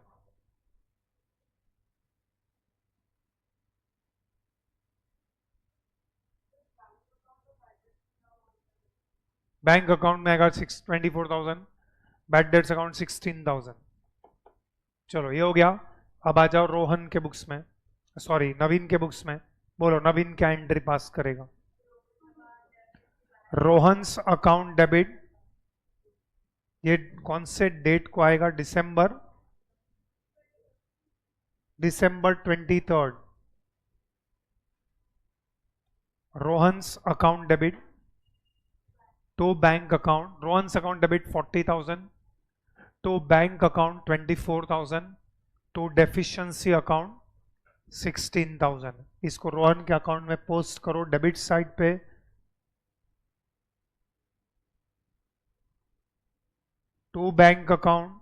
Bank account में आएगा 24,000, बैड डेट्स अकाउंट 16,000। चलो ये हो गया। अब आ जाओ रोहन के बुक्स में, सॉरी नवीन के बुक्स में। बोलो नवीन क्या एंट्री पास करेगा? रोहन्स अकाउंट डेबिट, ये कौन से डेट को आएगा? December 23। Rohan's account debit to bank account, Rohan's account debit 40,000 to bank account 24,000 to deficiency account 16,000। इसको रोहन के अकाउंट में पोस्ट करो डेबिट साइड पे। To bank account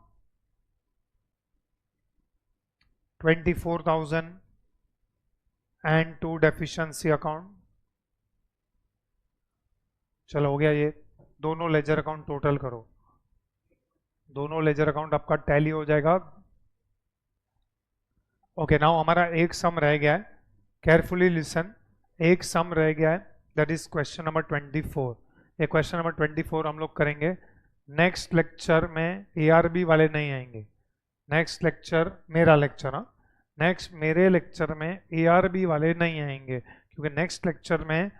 24,000 and to deficiency account. चलो हो गया ये। दोनों लेजर अकाउंट टोटल करो, दोनों लेजर अकाउंट आपका टैली हो जाएगा। ओके नाउ हमारा एक सम रह गया है, केयरफुली लिसन। एक सम रह गया है, दैट इज क्वेश्चन नंबर 24। ये क्वेश्चन नंबर 24 हम लोग करेंगे नेक्स्ट लेक्चर में। एआरबी वाले नहीं आएंगे नेक्स्ट लेक्चर, मेरा लेक्चर। हाँ, नेक्स्ट मेरे लेक्चर में एआरबी वाले नहीं आएंगे, क्योंकि नेक्स्ट लेक्चर में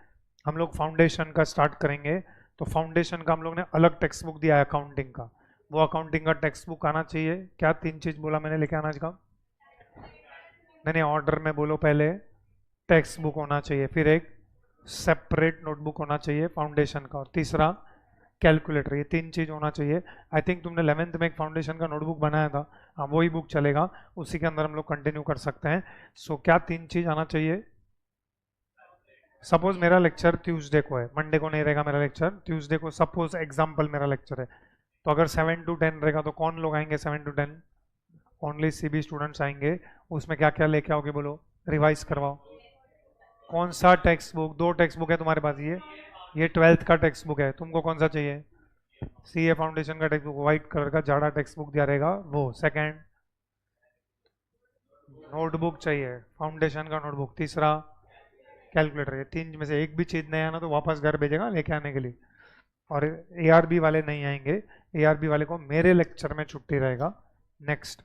हम लोग फाउंडेशन का स्टार्ट करेंगे। तो फाउंडेशन का हम लोग ने अलग टेक्स्ट बुक दिया है अकाउंटिंग का, वो अकाउंटिंग का टेक्स्ट बुक आना चाहिए। क्या 3 चीज बोला मैंने लेके आना का? नहीं ऑर्डर में बोलो। पहले टेक्स्ट बुक होना चाहिए, फिर एक सेपरेट नोटबुक होना चाहिए फाउंडेशन का, और तीसरा कैलकुलेटर। ये 3 चीज होना चाहिए। आई थिंक तुमने 11th में एक फाउंडेशन का नोटबुक बनाया था, हाँ वही बुक चलेगा, उसी के अंदर हम लोग कंटिन्यू कर सकते हैं। सो क्या 3 चीज आना चाहिए? सपोज मेरा लेक्चर ट्यूसडे को है, मंडे को नहीं रहेगा मेरा लेक्चर, ट्यूसडे को सपोज एग्जांपल मेरा लेक्चर है, तो अगर 7 to 10 रहेगा तो कौन लोग आएंगे 7 to 10? ओनली सीबी स्टूडेंट्स आएंगे। उसमें क्या क्या लेके आओगे बोलो? रिवाइज करवाओ। कौन सा टेक्स्ट बुक? 2 टेक्स्ट बुक है तुम्हारे पास, ये 12th का टेक्स्ट बुक है। तुमको कौन सा चाहिए? सीए फाउंडेशन का टेक्स्ट बुक, व्हाइट कलर का जाड़ा टेक्स्ट बुक दिया रहेगा वो। सेकंड नोटबुक चाहिए, फाउंडेशन का नोटबुक। तीसरा कैलकुलेटर। ये 3 में से एक भी चीज नहीं आना तो वापस घर भेजेगा लेके आने के लिए। और एआरबी वाले नहीं आएंगे, एआरबी वाले को मेरे लेक्चर में छुट्टी रहेगा नेक्स्ट